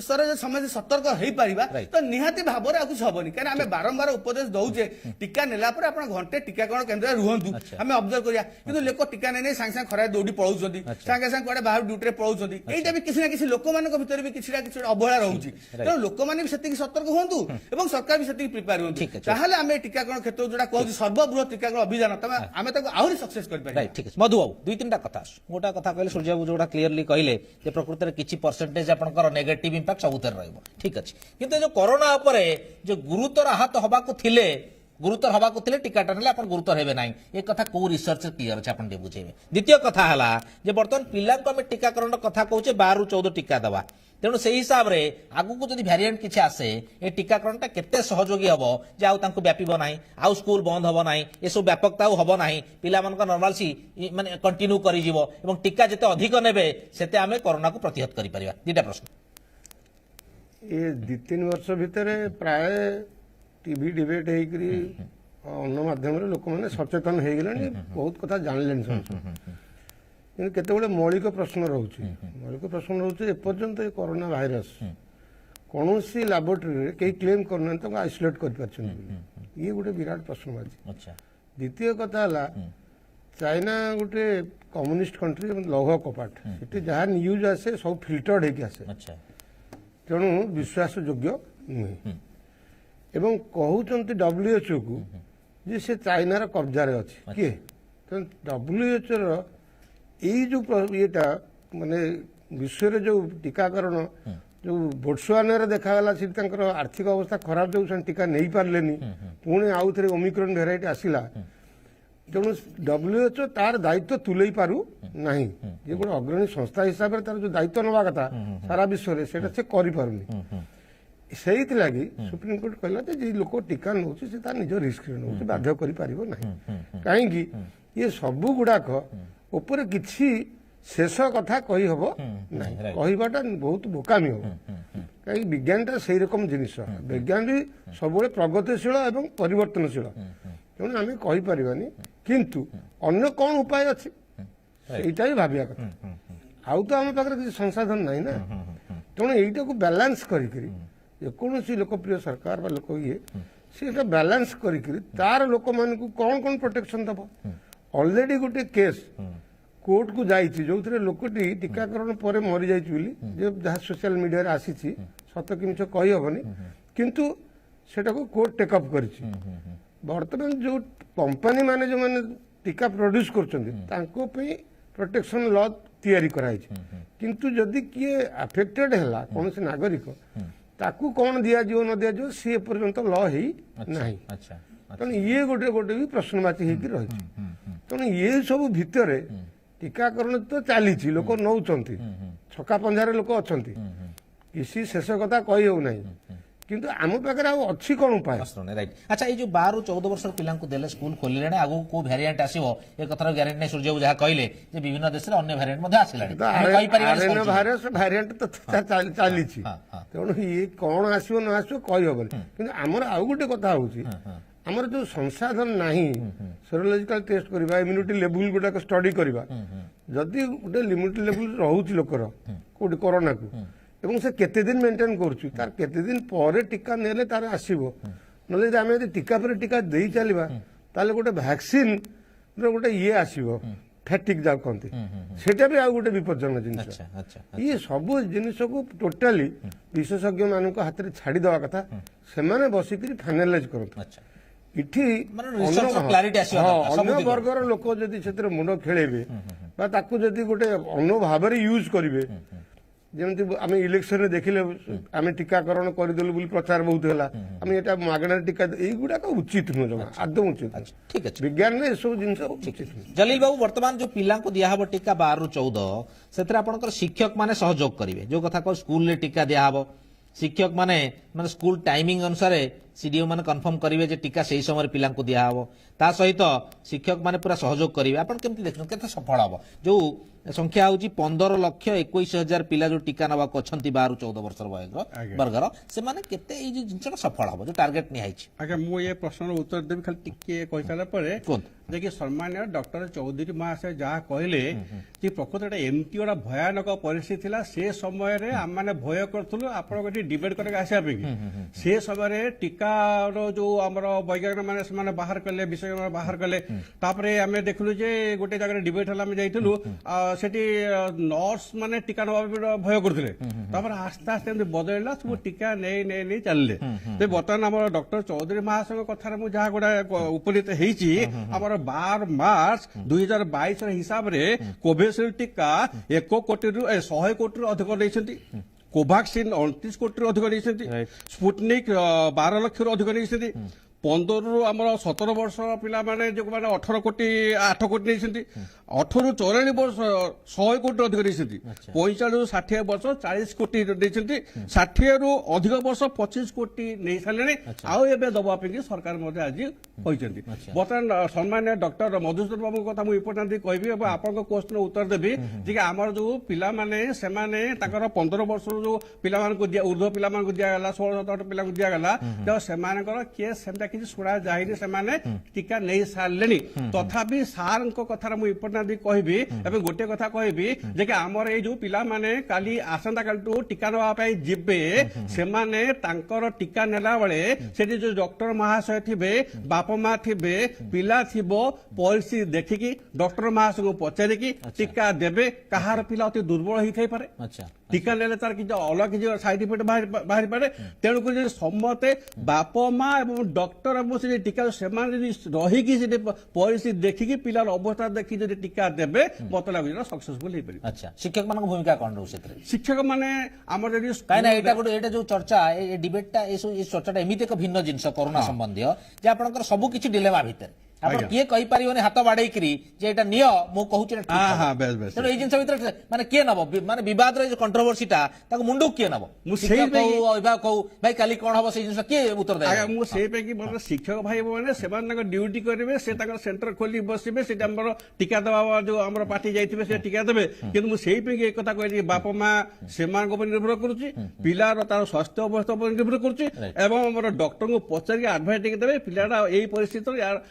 ସ୍ତରରେ ସମସ୍ତେ ସତର୍କ ହେଇପାରିବା ତ ନିହାତି ଭାବରେ ଆଉ କିଛି ହବନି କାରଣ ଆମେ ବାରମ୍ବାର ଉପଦେଶ ଦଉଛେ ଟିକା ନେଲା ପରେ ଆପଣ ଘଣ୍ଟେ ଟିକାକରଣ କେନ୍ଦ୍ରରେ ରୁହନ୍ତୁ ଆମେ ଅବଜର୍ଭ କରିବା କିନ୍ତୁ ଲୋକ ଟିକା ନେଇ ସାଙ୍ଗେ ସାଙ୍ଗେ ଖରାରେ ଦୌଡ଼ି ପଳାଉଛନ୍ତି ସାଙ୍ଗେ ସାଙ୍ଗେ କୁଆଡେ ବାହାରୁ ଡ୍ୟୁଟିରେ ପଳାଉଛନ୍ତି ଏଇଟା ବି କିଛି ନା କିଛି ଲୋକମାନଙ୍କ ଭିତରେ ବି କିଛି ନା କିଛି ଅବହେଳା ରହୁଛି ତେଣୁ ଲୋକମାନେ ବି ସେତିକି ସତର୍କ ହୁଅନ୍ତୁ ଏବଂ ସରକାର ବି ସେତିକି ପ୍ରିପେୟାର ହୁଅନ୍ତୁ ତାହେଲେ ଆମେ ଟିକାକରଣ କ୍ଷେତ୍ର ଯୋଉଟା କହୁଛି ସର୍ବବୃହତ ଟିକାକରଣ ଅଭିଯାନ ତମେ ଆମେ ତାକୁ ଆହୁରି ସକ୍ସେସ୍ କରିପାରିବା ଠିକ ଅଛି ମଧୁ ବାବୁ 2-3ଟା କଥା ଗୋଟା କଥା କହିଲେ ସୂର୍ଯ୍ୟ ବାବୁ ଯୋଉଟା କ୍ଲିୟରଲି କହିଲେ ଯେ ପ୍ରକୃତରେ କିଛି ପରସେଣ୍ଟେଜ ଆପଣଙ୍କର ନେଗେଟିଭ ଇମ୍ପାକ୍ଟ ସବୁଥିରେ ରହିବ ଠିକ ଅଛି କିନ୍ତୁ ଯୋଉ କରୋନା ଉପରେ ଯୋଉ ଗୁରୁତର ଆହତ ହବାକୁ ଥିଲେ টিকাটা নেলে আপনার গুরুতর হবে না এ কথা কেউ রিসর্চ ক্লিয়ার আছে আপনার টিকে বুঝাইবে দ্বিতীয় কথা হল যে বর্তমান পিলাঙ্কু আমি টিকাকরণ কথা কৌছে 12-14 টিকা দেওয়া তেমন সেই হিসাবে আগুক যদি ভ্যারিয়েন্ট কিছু আসে এই টিকাকরণটা কেতে সহযোগী হব যে আউ তাঁকু ব্যাপিব না আউ স্কুল বন্ধ হব না এসব ব্যাপকতা হব না পিলামানক নর্মালসি মানে কন্টিনিউ করিଯିব এবং টিকা যেতে অধিক নেবে সেতে আমি করোনাকে প্রতিহত করিপারিবা দুইটা প্রশ্ন ये 2-3 वर्ष भितर प्राय टीवी डिबेट होकर अन्न माध्यम लोक मैंने सचेतन हो गले बहुत कथा जानले केते मौलिक प्रश्न रोचे मौलिक प्रश्न रोचे एपर्यंत कोरोना भाइरस कौन सी लैबोरेटरी कई क्लेम करना आइसोलेट कर ये गोटे विराट प्रश्न बाजी द्वितीय कथा चाइना गोटे कम्युनिस्ट कंट्री लौह कपाट ये जहाँ न्यूज आसे सब फिल्टर्ड होके आसे तेणु विश्वास योग्य नुहे एवं कहते WHO को जे से चाइनार कब्जार अच्छे किए WHO जो येटा माने विश्व जो टीकाकरण जो बोट्सवाना देखागला से आर्थिक अवस्था खराब जो टीका नहीं पारे पुणी आउ थे ओमिक्रॉन भेराइटी आसला तेणु WHO तार दायित्व तुले पारू ना ये गोटे अग्रणी संस्था हिसाब से तार जो दायित्व नवा कथा सारा विश्व से करें से लगी सुप्रीम कोर्ट कहला जे लोक टीका नौ निज रिस्क नौ बाध्य कर कहीं ये सब गुड़ाक उपर किसी शेष कथा कही हम ना कहवाटा बहुत बोकामी हम कहीं विज्ञानटा से रकम जिनिस विज्ञान भी सब प्रगतिशील एवं परिवर्तनशील तेणु आम कहीपरानी किंतु अन्य कौन उपाय अच्छे यहीटा ही भाविया कथा आउ तो आम पाखे किसी संसाधन ना ना तेणु यहीटा को बैलेंस करी जेकोसी लोकप्रिय सरकार लोक ये सी बैलेंस तार लोक मान कौन कौन प्रोटेक्शन दब ऑलरेडी गोटे केस कोर्ट को जाइए जो लोकटी टीकाकरण पर मरी जाइए जहाँ सोशल मीडिया आसी सत कि मिछ कही हेनी किंतु सेटा को कोर्ट टेकअप कर बर्तमान जो कंपनी माने जो माने टीका प्रोड्यूस कर प्रोटेक्शन लॉ तैयारी कराई किंतु जदि किए अफेक्टेड है कौन से नागरिक ତାକୁ କ'ଣ ଦିଆଯିବ ନ ଦିଆଯିବ ସିଏ ପର୍ଯ୍ୟନ୍ତ ଲ ହେଇ ନାହିଁ। ଆଚ୍ଛା ତେଣୁ ଇଏ ଗୋଟେ ଗୋଟେ ବି ପ୍ରଶ୍ନବାଚୀ ହେଇକି ରହିଛି। ତେଣୁ ଏ ସବୁ ଭିତରେ ଟିକାକରଣ ତ ଚାଲିଛି, ଲୋକ ନଉଛନ୍ତି, ଛକା ପଞ୍ଝାରେ ଲୋକ ଅଛନ୍ତି, କିଛି ଶେଷ କଥା କହି ହେଉନାହିଁ। କିନ୍ତୁ ଆମ ପାଖରେ ଆଉ ଅଛି କ'ଣ ଉପାୟ? ରାଇଟ୍। ଆଚ୍ଛା, ଏଇ ଯୋଉ 12 ରୁ 14 ବର୍ଷର ପିଲାଙ୍କୁ ଦେଲେ ସ୍କୁଲ ଖୋଲିଲେଣି, ଆଗକୁ କୋଉ ଭ୍ୟାରିଏଣ୍ଟ ଆସିବ ଏ କଥାର ଗ୍ୟାରେଣ୍ଟି ନାହିଁ। ସୂର୍ଯ୍ୟବାବୁ ଯାହା କହିଲେ ଯେ ବିଭିନ୍ନ ଦେଶରେ ଅନ୍ୟ ଭ୍ୟାରିଏଣ୍ଟ ମଧ୍ୟ ଆସିଲାଣି, ଆମେ କହିପାରିବାନି ଆରଏନ୍ଏ ସହଜରେ। ଭାରିଏଣ୍ଟ ତ ଚାଲିଛି। ତେଣୁ ଇଏ କ'ଣ ଆସିବ ନ ଆସିବ କହିହବନି। କିନ୍ତୁ ଆମର ଆଉ ଗୋଟେ କଥା ହଉଛି, ଆମର ଯୋଉ ସଂସାଧନ ନାହିଁ, ସେରୋଲୋଜିକାଲ ଟେଷ୍ଟ କରିବା, ଇମ୍ୟୁନିଟି ଲେବୁଲ ଗୁଡାକ ଷ୍ଟଡି କରିବା, ଯଦି ଗୋଟେ ଲିମିଟ ଲେବୁଲ ରହୁଛି ଲୋକର କୋଉଠି କରୋନାକୁ, ଏବଂ ସେ କେତେ ଦିନ ମେଣ୍ଟେନ କରୁଛି, ତାର କେତେ ଦିନ ପରେ ଟିକା ନେଲେ ତାର ଆସିବ। ନହେଲେ ଯଦି ଆମେ ଯଦି ଟିକା ପରେ ଟିକା ଦେଇ ଚାଲିବା, ତାହେଲେ ଗୋଟେ ଭ୍ୟାକ୍ସିନ ର ଗୋଟେ ଇଏ ଆସିବ, ଫ୍ୟାଟିକ୍ ଯାଉ କହନ୍ତି, ସେଟା ବି ଆଉ ଗୋଟେ ବିପଜ୍ଜନକ ଜିନିଷ। ଇଏ ସବୁ ଜିନିଷକୁ ଟୋଟାଲି ବିଶେଷଜ୍ଞ ମାନଙ୍କ ହାତରେ ଛାଡିଦେବା କଥା, ସେମାନେ ବସିକିରି ଫାଇନାଲାଇଜ କରନ୍ତୁ। ଏଠି ଅନ୍ୟ ବର୍ଗର ଲୋକ ଯଦି ସେଥିରେ ମୁଣ୍ଡ ଖେଳେଇବେ ବା ତାକୁ ଯଦି ଗୋଟେ ଅନ୍ୟ ଭାବରେ ୟୁଜ କରିବେ, ଯେମିତି ଆମେ ଇଲେକ୍ସନରେ ଦେଖିଲେ ଆମେ ଟିକାକରଣ କରିଦେଲୁ ବୋଲି ପ୍ରଚାର ବହୁତ ହେଲା, ଆମେ ଏଟା ମାଗଣାରେ ଟିକା, ଏଇଗୁଡାକ ଉଚିତ ନୁହଁ, ଜମା ଆଦୌ ଉଚିତ। ଠିକ ଅଛି, ବିଜ୍ଞାନରେ ଏସବୁ ଜିନିଷ ଉଚିତ ନୁହଁ। ଜଲିଲ ବାବୁ, ବର୍ତ୍ତମାନ ଯୋଉ ପିଲାଙ୍କୁ ଦିଆହବ ଟିକା 12 ରୁ 14, ସେଥିରେ ଆପଣଙ୍କର ଶିକ୍ଷକ ମାନେ ସହଯୋଗ କରିବେ। ଯୋଉ କଥା କହ ସ୍କୁଲରେ ଟିକା ଦିଆହବ, ଶିକ୍ଷକ ମାନେ ସ୍କୁଲ ଟାଇମିଂ ଅନୁସାରେ सीडीओ मैंने कन्फर्म करेंगे जे टीका सही समय पिलांको दिया हबो, ता सहित शिक्षक माने पूरा सहयोग करेंगे। आपण केमती देखछन केते सफल हबो? जो संख्या होची 15,21,000 पिला जो टीका नबाक अछंती 12-14 वर्ष वर्गर से माने केते ई जे जिंस सफल हबो जो टार्गेट नि आइछि? आगे मु ये प्रश्न उत्तर देबी खाली टिके कहि साला परे देखि सम्माननीय डॉक्टर चौधरी महाशय जहाँ कहले कि प्रकृत एटा एमती गोटा भयानक परिस्थिति थिला। से समय रे हम माने भय करथुलु आपण गोटी डिबेट करके आसिया पे से समय रे टीका रो जो हमर वैज्ञानिक माने से माने बाहर करले विषय माने बाहर करले तापरे हमें देखलु जे गोटे जगह डिबेट हला हम जाइतलु सेठी नर्स माने टीका नबा भय करथले तापर आस्ते आस्ते बदलला सब टीका नै चलले। ते बर्तमान हमर डॉक्टर चौधरी महाशय कथा मु जहाँ गोटा उपनीत हेछि हमर 12 मार्च 2022 हिसाब रे कोविशील्ड टीका 1 कोटी रु 100 कोटी रु अधिक देइछंती, कोवैक्सीन 29 कोटी रु अधिक देइछंती, स्पुटनिक 12 लाख रु अधिक देइछंती, 15 रु हमर 17 वर्ष पिला माने जो माने 18 कोटी 8 कोटी देइछंती, 18 रु 84 वर्ष 100 कोटी अधिक देइछंती, 45 रु 60 वर्ष 40 कोटी देइछंती, 60 रु अधिक वर्ष 25 कोटी नै सालेने आउ एबे दबा पे सरकार मध्ये आज कहिसंती। बर्तमान सम्माननीय डॉक्टर मधुसूदन बाबू कथा मु इम्पोर्टेंट कहबी अब आपन क्वेश्चन उत्तर देबी जे हमर जो पिला माने से माने ताकर 15 वर्ष जो पिला मान को दिया ऊर्ध्व पिला मान को दिया गला 16-17 पिला को दिया गला तो से मानकर केस सेमता किछि सुरा जाहिनी से माने टीका नै सारलेनी। तथापि सार को कथा मु इम्पोर्टेंट कहबी एबे गोटे कथा कहबी जे कि हमर ए जो पिला माने काली आसंता काल टू टीका नवा पई जिबे से माने तांकर टीका नेला बेले सेठी जो डॉक्टर महाशय थिबे बाप माँ थे पिला थो परिस्थिति देखिकी डॉक्टर महाशय को पचारे कि टीका देवे कहार पिला अति दुर्बल होता पारे टीका नेले तार कि अलग किसी साइड इफेक्ट बाहरी पारे। तेणुक समते बाप माँ और डॉक्टर से टीका से रही परिस्थिति देखिकी पिलार अवस्था देखी जो टीका देवे मत लगे सक्सेसफुल हो पारे। अच्छा, शिक्षक मान भूमिका कौन रोचे? शिक्षक माने आमर यदि कहीं जो चर्चा ए डिबेटा ए चर्चा एमती एक भिन्न जिनस कोरोना संबंधी जे आपनकर सबु किछि डिलेमा भितर आपण किए कहि परिबने हाथ बाडै करी जे एटा नियो मु कहू छी ठीक हां बेस बेस तो ए जिनस भितर माने के नबो माने विवाद रे जो कंट्रोवर्सी ता ताको मुंडू के नबो मु सेही पे अविभा कहू भाई काली कोन हबो से जिनस के उत्तर दे आगे मु सेही पे कि मतलब शिक्षक भाई माने सेमान नक ड्यूटी करिवे से ताकर सेंटर खोली बसिबे से हमर टीका दबा जो हमर पार्टी जाइथिबे से टीका देबे किंतु मु सेही पे एक कथा कहली बाप मां सेमान को निर्भर करूची पिलार तार स्वास्थ्य अवस्था पर निर्भर करूची एवं हमर डॉक्टर को पचारि एडवाइस टिके देबे पिलाडा एई परिस्थिति यार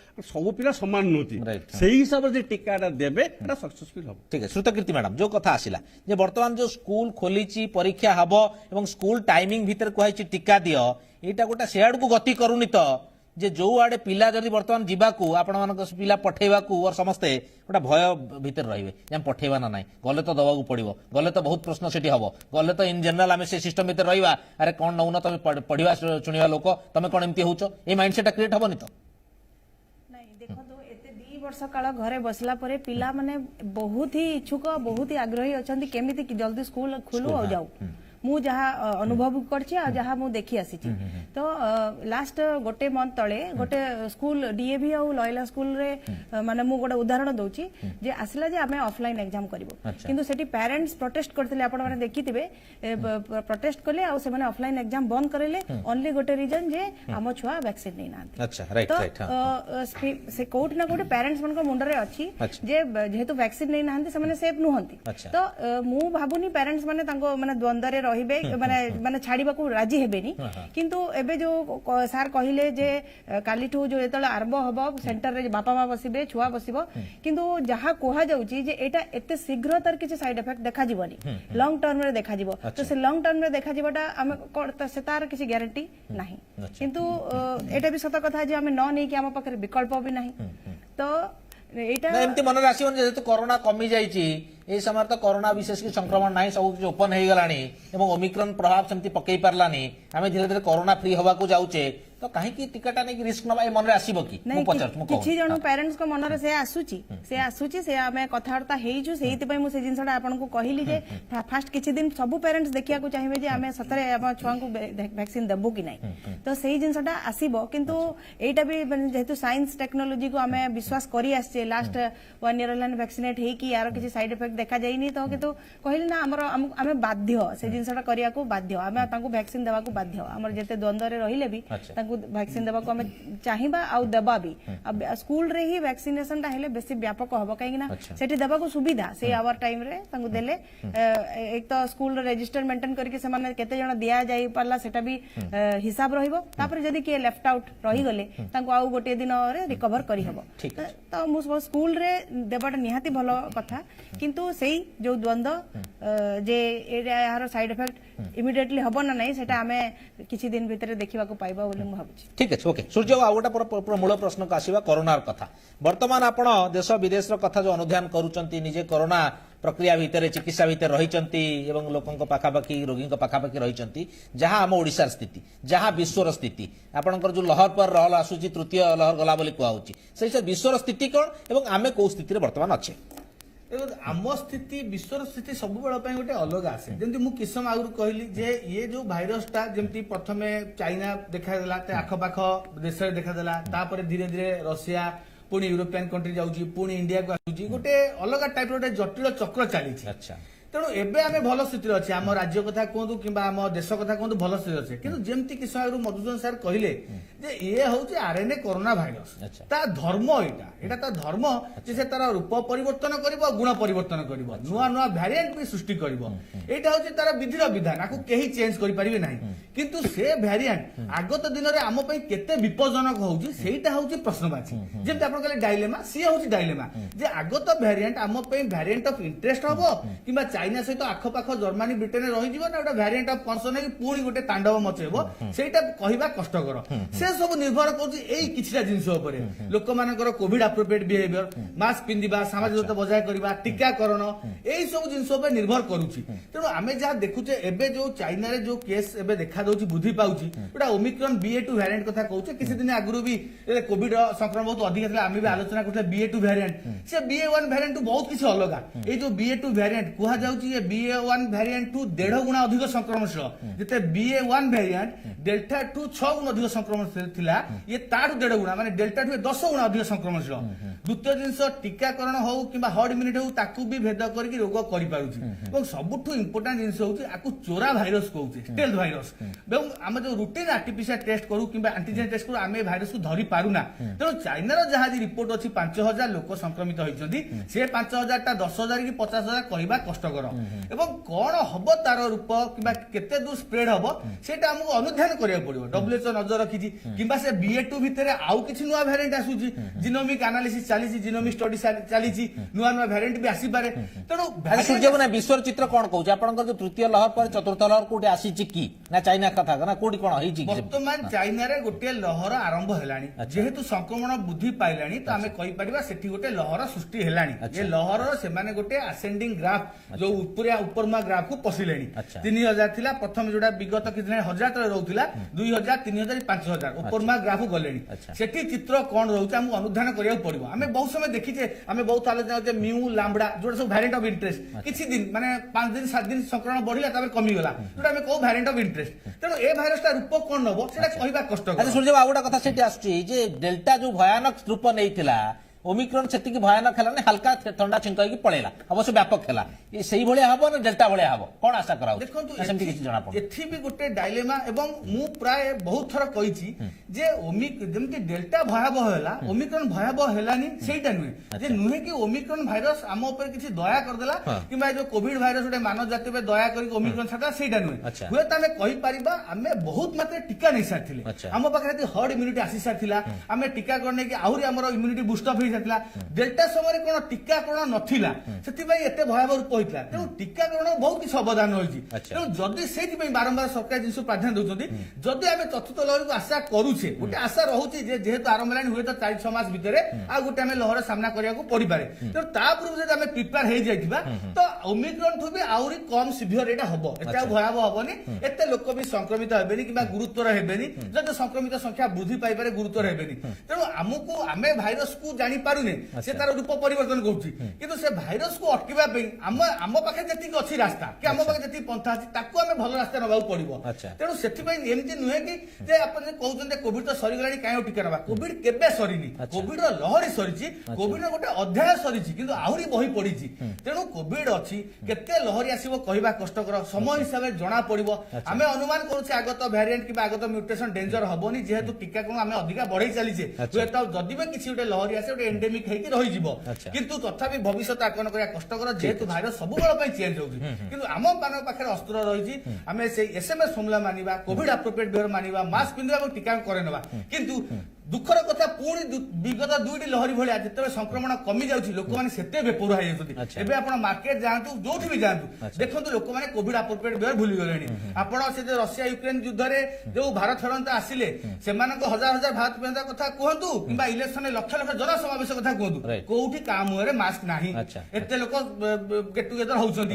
सब पिला समान नोती सही हिसाब से टीकाटा देबे एटा सक्सेसफुल हो। ठीक है, श्रुतकीर्ति मैडम जो कथा आसिला जे वर्तमान जो स्कूल खोलीची परीक्षा हबो एवं स्कूल टाइमिंग भीतर कहैछि टीका दियो एटा गोटा सेआड को गति करूनी तो जे जो आडे पिला जदि वर्तमान जीवाकू आपण मानक पिला पठेबाकू और समस्ते गोटा भय भीतर रहिबे जे हम पठेबा ना नाही गले तो दबाकू पड़िबो गले तो बहुत प्रश्न सेठी हबो गले तो इन जनरल आमे से सिस्टम भीतर रहिबा अरे कोन नउना तमे पढिबा सुनिबा लोक तमे कोन एमती होचो ए माइंडसेट क्रिएट हबोनी तो वर्ष काल घरे बसला परे पिला माने बहुत ही इच्छुक बहुत ही आग्रही अच्छा केमी जल्दी स्कूल खुलू आ जाऊ मु जहा अनुभव करछि आ जहा मु देखि आसी छी तो लास्ट गोटे मंथ तळे गोटे स्कूल डीएवी आ लयला स्कूल रे माने मु गोटे उदाहरण दउछि जे आसला जे आमे ऑफलाइन एग्जाम करबो किंतु सेठी पेरेंट्स प्रोटेस्ट करथिले आपण माने देखिथिबे प्रोटेस्ट कले आ से माने ऑफलाइन एग्जाम बंद करेले ओनली गोटे रीजन जे हम छुआ वैक्सीन नै नांती। अच्छा राइट राइट से कोट ना कोटे पेरेंट्स मन को मुंडा रे अछि जे जेहेतु वैक्सीन नै नांती से माने सेफ नुहंती तो मु भाबुनी पेरेंट्स माने तांको माने द्वंद्व रे रहिबे माने माने छाड़ीबा को राजी हेबेनी किंतु एबे जो सर कहिले जे कालीठू जो एतले आरंभ हबो सेंटर रे बापा मां बसिबे छुआ बसिबो किंतु जहा कोहा जाउची जे एटा एते शीघ्र तार किछ साइड इफेक्ट देखा जीवनी लॉन्ग टर्म रे देखा जीवो तो से लॉन्ग टर्म रे देखा जीवटा हम से तार किछ गारंटी नाही किंतु एटा भी सत कथा जे हमें न नै कि हम पाखरे विकल्प भी नाही तो एटा एमती मन आसबन जेहेतु कोरोना कमी जाइए ये समय तो कोरोना विशेष की संक्रमण ना सब किसी ओपन हो गलानी ओमिक्रॉन प्रभाव सेमती पकई पार्लानी आम धीरे धीरे कोरोना फ्री हवा को जाऊे तो कहीं टीकाटा नहीं रिस्क नवा मन में आसब कि किछि जण पेरेंट्स को मन रे से आसुची से आमे कथावार्ता हेइछु सेहिति पई मु से जिंसटा आपन को कहिली जे फास्ट किछि दिन सब पेरेंट्स देखिया को चाहिबे जे आमे सतरे हम छुआ को वैक्सीन देबो कि नहीं तो सेही जिंसटा आसीबो किंतु एटा भी जेहेतु साइंस टेक्नोलॉजी को आमे विश्वास करी आछे लास्ट 1 ईयर लाइन वैक्सीनेट हे कि यार किछि साइड इफेक्ट देखा जाइनी तो किंतु कहिल ना हमर आमे बाध्य से जिंसटा करिया को बाध्य आमे तांको वैक्सीन देबा को बाध्य हमर जेते द्वंद्व रे रहिले भी वैक्सीन देबा को हमें चाहिबा आ देबा भी अब स्कूल रे ही वैक्सीनेशन ता हेले बेसी व्यापक हबो काहे ना सेठी देबा को सुविधा से आवर टाइम रे तांको देले एक तो स्कूल रे रजिस्टर मेंटेन करके से माने केते जण दिया जाई पारला सेटा भी हिसाब रहिबो तापर जदी के लेफ्ट आउट रही गले तांको आ गोटे दिन रे रिकवर करी हबो तो मु स्कूल रे देबाटा निहाती भलो कथा किंतु सेही जो द्वंद्व जे यार साइड इफेक्ट इमिडिएटली हबो ना नहीं सेटा हमें किछि दिन भीतर देखिबा को पाइबा बोली मु भाबुची। ठीक है ओके सूर्य आ गोटे मूल प्रश्न को आसवा कोरोना कथा वर्तमान आपण देश विदेश कथा जो अनुध्यान करूचंती निजे कोरोना प्रक्रिया भितर चिकित्सा भितर रहिचंती एवं लोकंक पाखापाखि रोगींक पाखापाखि रहिचंती जहां हम ओडिशार स्थिति जहां विश्वर स्थिति आपणकर जो लहर पर रहल आसुची तृतीय लहर गला बोली कहउची से विश्वर स्थिति कोन एवं आमे को स्थिति रे वर्तमान अच्छे आम स्थिति विश्वर स्थिति सब बेल गोटे अलग आसे जमी मुझे किस समय आगु कहली जे ये जो भाइरसटा जमी प्रथम चाइना देखादेला आखपाख देश में देखादेला तापर धीरे धीरे रशिया पुणी यूरोपियन कंट्री जाऊँगी पुणी इंडिया को आसूची गोटे अलग टाइप गोटे जटिल चक्र चली तेणु एबे आमे भल स्थिति अच्छे आम राज्य कथा कहतु कि आम देश कथा कहतु भल स्थिति अच्छे कि जमती किस समय मधुसूदन सार कहले जे ये हूँ आरएनए कोरोना भाइरस ता धर्म एटा ता धर्म जे से तार रूप परिवर्तन करिवो गुण परिवर्तन करिवो नुआ नुआ वेरिएंट भी सृष्टि करिवो एटा हूँ तार विधिर विधान आकु केही चेंज करि परिबे नाही किंतु से वेरिएंट आगत दिन रे आम पई केते विपज्जनक होउची सेटा होउची प्रश्नवाची जेमते आपण कहले डायलेमा सी होउची डायलेमा जे आगत वेरिएंट आम पई वेरिएंट ऑफ इंटरेस्ट हबो किबा चाइना सहित आखपाख जर्मनी ब्रिटेन रही ना गोटे वेरिएंट ऑफ कनसर्न है पुणी गोटे तांडव मचेब सेटा कहवा कष्टकर से सब निर्भर कर जिनस लोक मानकर कोविड एप्रोप्रिएट बिहेवियर मास्क पिंधिबा सामाजिक दूरत्व बजाय करबा टीकाकरण एई सब जिनस निर्भर करूची तेणु आमे जहाँ देखुचे एबे जो चाइना रे जो केस एबे देखा दउची वृद्धि पाउची गोटा ओमिक्रॉन BA.2 वेरिएंट कथा कहूचे किसी दिन आगु भी कोविड संक्रमण बहुत अधिक था आमे भी आलोचना करते BA.2 वेरिएंट से BA.1 वेरिएंट बहुत किसी अलग ये जो BA.2 वेरिएंट कुहा जाउची ये BA.1 वेरिएंट टू 1.5 गुणा अधिक संक्रमणशील जिते BA.1 वेरिएंट डेल्टा टू 6 गुण अधिक संक्रमणशील थिला ये तार 1.5 गुणा माने डेल्टा टू 10 गुणा अधिक संक्रमणशील द्वितीय जिनस टीकाकरण हो कि हर्ड इम्यूनिटी हो ताकू भी भेद करके रोग करि पारुची এবং सबुठु इंपोर्टेंट जिनस होची आकु चोरा भाइरस कहउची स्टेल्थ भाइरस এবং हम जो रूटीन आर्टिफिशियल टेस्ट करू कि एंटीजन टेस्ट करू आमे भाइरस को धरि पारुना तेणु चाइना रो जहां रिपोर्ट अछि 5000 लोक संक्रमित होइछन्ती से 5000 टा 10000 कि 50000 कहबा कष्टकर एवं कौन हम तार रूप कि केते दूर स्प्रेड हम सेटा हमको अनुध्यान करिया पड़िबो WHO नजर रखिछि किबा से BA.2 भितरे आउ किछि नुवा वेरिएंट आसुछि जीनोमिक एनालिसिस चालिछि जीनोमिक स्टडी चालिछि नुवा नुवा वेरिएंट भी आसी पारे तेणु सूर्य बना विश्व चित्र कोन कहउछ आपनकर जो तृतीय लहर पर चतुर्थ लहर कोठी आसीछि कि ना चाइना कथा ना कोठी कोन होइछि वर्तमान चाइना रे गोटे लहर आरंभ हेलानी जेहेतु संक्रमण वृद्धि पाइलानी तो आमे कहि परिबा सेठी गोटे लहर सृष्टि हेलानी ये लहर से माने गोटे असेंडिंग ग्राफ जो जो उपरमा ग्राफ को पशिलेनी अच्छा। 3000 थिला प्रथम जोड़ा विगत किछि 1000 तले रहउथिला 2000 3000 5000 उपरमा ग्राफ गलेनी अच्छा। सेठी चित्र कोन रहउछ हम अनुधान करिया पड़िबो हमें बहुत समय देखिचे हमें बहुत आलोचना होचे म्यू लाम्बडा जोड़ा सब वेरिएंट ऑफ इंटरेस्ट किछि दिन माने 5 दिन 7 दिन संक्रमण बढ़िला तापर कमी गला जोड़ा हमें को वेरिएंट ऑफ इंटरेस्ट तेनो ए भाइरस ता रूप कोन नबो सेटा कहबा कष्ट अच्छा सूर्य बाबू गोटे कथा सेठी आसुची जे डेल्टा जो भयानक रूप नैथिला ओमिक्रॉन सेतिकी भयानक हेलानी हल्का ठंडा छिंक होइकी पळेला अवश्य व्यापक हेला ये सही भलिया हबो ना डेल्टा भलिया हबो कोन आशा कराउ देखंतु सेमति किछि जणा पड़ एथि भी गोटे डायलेमा एवं मु प्राय बहुत थर कहिछि जे जेमति डेल्टा भयावह होला ओमिक्रॉन भयावह हेलानी सेटा नुहे जे नुहे कि ओमिक्रॉन भाइरस आम ऊपर किछि दया कर देला किबा जो कोविड भाइरस गोटे मानव जाति पे दया करी ओमिक्रॉन छाटा सेटा नुहे हुए त हमें कहि परिबा हमें बहुत मात्रा टीका नै साथिले आम पाखरे हर्ड इम्यूनिटी आसी साथिला हमें टीका करने कि आहुरी हमर इम्यूनिटी बूस्ट अप डेल्टा समय कोन टीकाकरण नथिला सेति भाई एते भयावह रूप होइतला तेणु टीकाकरण बहुत किछ अवदान होइछि तेणु जदि सेति भाई बारंबार सरकार जिंस प्राधान्य दउछन्ती जदि आमे चतुर्थ लहर को आशा करूछे गोटे आशा रहउछि जे जेहेतु आरंभ लाइन हुए तो 4-6 मास भितरे आ गोटे आमे लहर सामना करिया को पड़ी पारे तेणु ता पूर्व जदि आमे प्रिपेयर हे जाइथिबा तो ओमिक्रॉन थु भी आउरी कम सिवियर एटा हबो एटा भयावह हबोनी एते लोक भी संक्रमित हेबेनी किबा गुरुतर हेबेनी जदि संक्रमित संख्या वृद्धि पाई पारे गुरुतर हेबेनी तेणु हमकु आमे भाइरस को जानि पारुने से तार रूप परिवर्तन करूची किंतु से भाइरस को अटकिबा पे आम पाखे जति अछि रास्ता कि आम पाखे जति पंथा अछि ताकू आमे भल रास्ता नबाउ पड़िबो तेणु सेति पई एमति नुहे कि जे आपण जे कहउछन कोविड तो सरी गलानी काहे टीका नबा कोविड केबे सरीनी कोविड रो लहरी सरीची कोविड रो गोटे अध्याय सरीची किंतु आहुरी बही पड़ीची तेणु कोविड अछि केते लहरी आसीबो कहिबा कष्टकर समय हिसाब से जणा पड़िबो आमे अनुमान करूछे आगत वेरिएंट कि आगत म्यूटेशन डेंजर हबोनी जेहेतु टीका कोन आमे अधिका बढ़ई चलीछे तो जदि बे किछि गोटे लहरी आसे गोटे एंडेमिक हेकि रहि जिवो किंतु तथापि भविष्यत आकलन करिया कष्टकर जेहेतु भाइरस सब बेला पई चेंज होउची किंतु आम मान पाखरे अस्त्र रहिछि आमे से एसएमएस फॉर्मुला मानिबा कोविड एप्रोप्रिएट बिहेवियर मानिबा मास्क पिंधिबा और टीका करे नबा किंतु दुखर कथा पुणी विगत 2टी लहरी भलिया जेते संक्रमण कमी जाउछि लोक माने सेते बेपुर हाय जाउछि एबे आपण मार्केट जांतु जोठी भी जांतु देखंतु लोक माने कोविड एप्रोप्रिएट बिहेवियर भूली गलेनी आपण से जे रशिया यूक्रेन युद्ध रे जो भारत फेरंता आसिले सेमानक हजार हजार भारत फेरंता कथा कहंतु किबा इलेक्शन लक्ष लक्ष जन समावेश कथा कहंतु कोउठी काम रे मास्क नाही एते लोक गेट टुगेदर होउछंती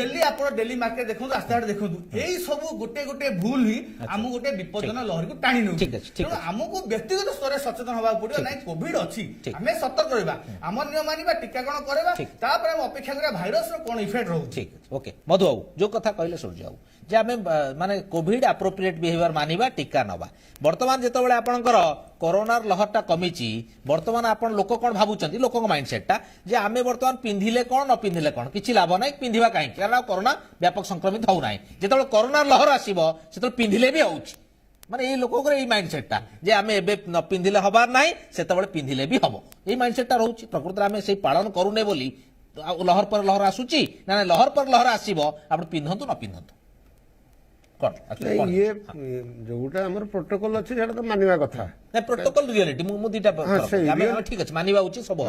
दिल्ली आपण दिल्ली मार्केट देखंतु आस्ताड देखंतु एई सब गोटे गोटे भूल ही हम गोटे विपदजन लहरी को टाणी नउ हमको व्यक्तिगत स्तर सचेतन हवा पड़ो ना कोविड अच्छी आम सतर्क रहा आम नियम मानिबा टीकाकरण करबा तापर हम अपेक्षा करा भाइरस रो कोन इफेक्ट रहउ ठीक ओके मधु बाबू जो कथा कहले सूर्य बाबू जे आमे माने कोविड एप्रोप्रिएट बिहेवियर मानिबा टीका नबा वर्तमान जेतबेले आपनकर कोरोना लहरटा कमिची वर्तमान आपण लोक कोन भाबुचंती लोक माइंडसेट टा जे आमे वर्तमान पिंधिले कोन न पिंधिले कोन किछि लाभ नै पिंधिबा काहे कारण कोरोना व्यापक संक्रमित हो नै जेतबेले कोरोना लहर आसीबो सेतबेले पिंधिले भी होउची माने ये लोक माइंडसेट टा जे आमे एबे न पिंधिले हबार नाही सेतबेले पिंधिले भी हबो ये माइंडसेट टा रहउची प्रकृति आमे सेही पालन करूने बोली लहर पर लहर आसुची ना लहर पर लहर आसीबो आपण पिंधंतु न पिंधंतु ये जोटा हमर प्रोटोकॉल अछि जेटा तो मानिबा कथा ना प्रोटोकॉल रियलिटी मु दिटा ठीक अछि मानिबा उची सब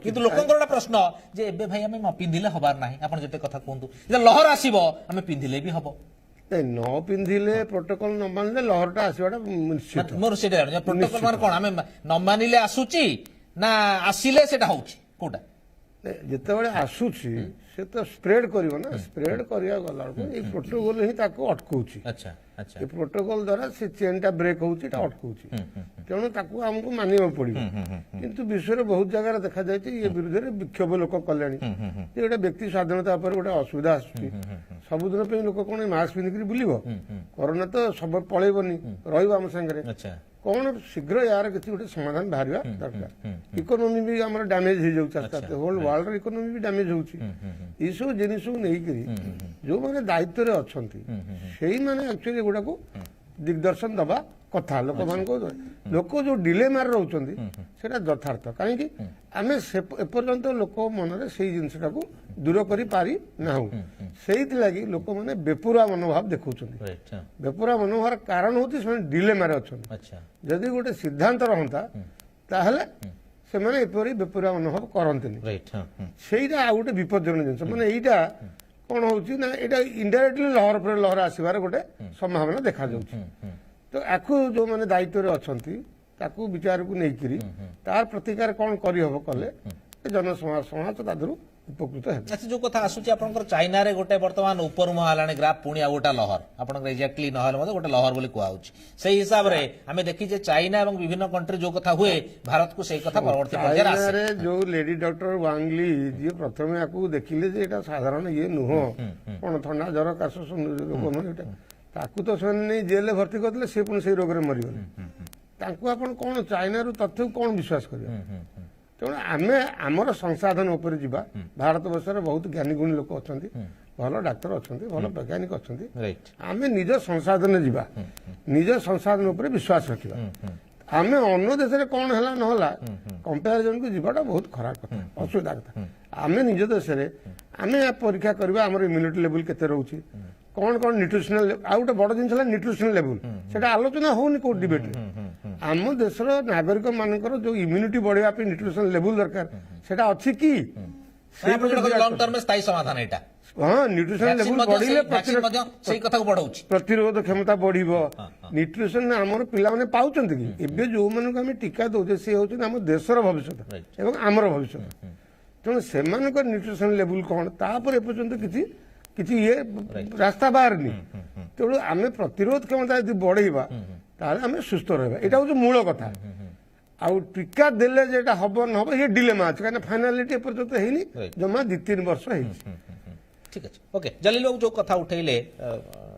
किंतु लोकंकर प्रश्न जे एबे भाई आमे न पिंधिले हबार नाही आपण जेते कथा कहंतु जे लहर आसीबो आमे पिंधिले भी हबो न पिंधिले प्रोटोकॉल न मानले लहरटा आसीबाटा निश्चित मोर सेटा प्रोटोकॉल मान कोन आमे न मानिले आसुची ना आसिले सेटा होउची कोटा जेतेबेले आसुची से तो स्प्रेड करिवो ना स्प्रेड करिया गला को ए प्रोटोकॉल ही ताको अटकउची अच्छा अच्छा ए प्रोटोकॉल द्वारा से चेनटा ब्रेक होउची ता अटकउची तेणु ताको हमको मानिबो पड़िबो किंतु विश्व रे बहुत जगह देखा जाय छै ये विरुद्ध रे विक्षोभ लोक कल्याणी जे गोटे व्यक्ति स्वाधीनता पर गोटे असुविधा आसुची सबुदिन पे लोक कोन मास्क पिंधिकरी बुलिबो कोरोना तो सब पळेबनी रहिबो हम संगे अच्छा कौन शीघ्र यार किसी गोटे समाधान बाहर दरकार इकोनोमी भी आम डैमेज हो जाता होल वर्ल्ड इकोनोमी भी डैमेज होउची ई सब जिनिस नहीं जो मैंने दायित्व रे अछंती सेही माने एक्चुअली गुडा को दिग्दर्शन दबा कथा लोक मान को लोक जो डिलेमार रहउचंती सेटा यथार्थ काहे कि आमे एपर्यंत लोक मन रे सेही जिनिसटा को दूर करी पारी नाहु सेही लागि लोक माने बेपुरा मनोभाव देखउचंती बेपुरा मनोभाव कारण होती से डिलेमार अछंती अच्छा जदि गोटे सिद्धांत रहंता ताहले से माने एपरी बेपुरा मनोभाव करंतनी राइट हां सेहीटा आ गोटे विपज्जनक जिनिस माने एईटा कोन होउची ना एटा इनडायरेक्टली लहर पर लहर आसीबार गोटे संभावना देखा जाउची तो आखु जो माने दायित्व रे अछंती विचार को नहीं तार प्रतिकार कौन करी हबो कले जन समाज तादरू ଉପକୃତ ହେବେ। ଆଚ୍ଛା ଯୋଉ କଥା ଆସୁଛି ଆପଣଙ୍କର ଚାଇନାରେ ଗୋଟେ ବର୍ତ୍ତମାନ ଉପରମୁହାଁ ହେଲାଣି ଗ୍ରାଫ ପୁଣି ଆଉ ଗୋଟେ ଲହର ଆପଣଙ୍କର ଏକ୍ଜାକ୍ଟଲି ନହେଲେ ମଧ୍ୟ ଗୋଟେ ଲହର ବୋଲି କୁହାଯାଉଛି ସେଇ ହିସାବରେ ଆମେ ଦେଖିଛେ ଚାଇନା ଏବଂ ବିଭିନ୍ନ କଣ୍ଟ୍ରି ଯୋଉ କଥା ହୁଏ ଭାରତକୁ ସେଇ କଥା ପରବର୍ତ୍ତୀ ପର୍ଯ୍ୟାୟରେ ଆସେ। ଚାଇନାରେ ଯୋଉ ଲେଡି ଡକ୍ଟର ୱାଙ୍ଗଲି ଯିଏ ପ୍ରଥମେ ୟାକୁ ଦେଖିଲେ ଯେ ଏଇଟା ସାଧାରଣ ଇଏ ନୁହଁ, କଣ ଥଣ୍ଡା ଜ୍ୱର କାଶ ରୋଗ ନୁହଁ ଏଇଟା, ତାକୁ ତ ସେମାନେ ନେଇ ଜେଲରେ ଭର୍ତ୍ତି କରିଦେଲେ, ସେ ପୁଣି ସେଇ ରୋଗରେ ମରିଗଲେ। ତାଙ୍କୁ ଆପଣ କଣ ଚାଇନାରୁ ତଥ୍ୟକୁ କଣ ବିଶ୍ୱାସ କରିବେ? ତେଣୁ ଆମେ ଆମର ସଂସାଧନ ଉପରେ ଯିବା। ଭାରତ ବର୍ଷରେ ବହୁତ ଜ୍ଞାନୀ ଗୁଣୀ ଲୋକ ଅଛନ୍ତି, ଭଲ ଡାକ୍ତର ଅଛନ୍ତି, ଭଲ ବୈଜ୍ଞାନିକ ଅଛନ୍ତି। ରାଇଟ୍ ଆମେ ନିଜ ସଂସାଧନରେ ଯିବା, ନିଜ ସଂସାଧନ ଉପରେ ବିଶ୍ୱାସ ରଖିବା। ଆମେ ଅନ୍ୟ ଦେଶରେ କଣ ହେଲା ନହେଲା କମ୍ପାରିଜନକୁ ଯିବାଟା ବହୁତ ଖରାପ କଥା, ଅସୁବିଧା କଥା। ଆମେ ନିଜ ଦେଶରେ ଆମେ ପରୀକ୍ଷା କରିବା ଆମର ଇମ୍ୟୁନିଟି ଲେଭେଲ କେତେ ରହୁଛି, କଣ କଣ ନ୍ୟୁଟ୍ରିସନାଲ, ଆଉ ଗୋଟେ ବଡ ଜିନିଷ ହେଲା ନ୍ୟୁଟ୍ରିସନାଲ ଲେଭେଲ, ସେଟା ଆଲୋଚନା ହଉନି କୋଉ ଡିବେଟରେ। ଆମ ଦେଶର ନାଗରିକ ମାନଙ୍କର ଯୋଉ ଇମ୍ୟୁନିଟି ବଢେଇବା ପାଇଁ ନ୍ୟୁଟ୍ରିସନାଲ ଲେଭେଲ ଦରକାର ସେଟା ଅଛି କି? ଲଙ୍ଗ ଟର୍ମ ସ୍ଥାୟୀ ସମାଧାନ ଏଇଟା। ହଁ, ନ୍ୟୁଟ୍ରିସନାଲ ଲେଭେଲ ବଢିଲେ ସେଇ କଥାକୁ ବଢାଉଛି, ପ୍ରତିରୋଧ କ୍ଷମତା ବଢିବ। ନ୍ୟୁଟ୍ରିସନ ଆମର ପିଲାମାନେ ପାଉଛନ୍ତି କି? ଏବେ ଯୋଉମାନଙ୍କୁ ଆମେ ଟିକା ଦଉଛେ ସେ ହଉଛନ୍ତି ଆମ ଦେଶର ଭବିଷ୍ୟତ ଏବଂ ଆମର ଭବିଷ୍ୟତ। ତେଣୁ ସେମାନଙ୍କର ନ୍ୟୁଟ୍ରିସନ ଲେଭେଲ କଣ ତାପରେ ଏପର୍ଯ୍ୟନ୍ତ କିଛି ଇଏ ରାସ୍ତା ବାହାରିନି। ତେଣୁ ଆମେ ପ୍ରତିରୋଧ କ୍ଷମତା ଯଦି ବଢେଇବା ତାହେଲେ ଆମେ ସୁସ୍ଥ ରହିବା, ଏଇଟା ହଉଛି ମୂଳ କଥା। ଆଉ ଟିକା ଦେଲେ ଯେଟା ହବ ନହବ ଇଏ ଡିଲେମା ଅଛି, କାହିଁକିନା ଫାଇନାଲିଟି ଏପର୍ଯ୍ୟନ୍ତ ହେଇନି, ଜମା 2-3 ବର୍ଷ ହେଇଛି। ঠিক আছে ওকে জলিল বাবু যে কথা উঠাইলে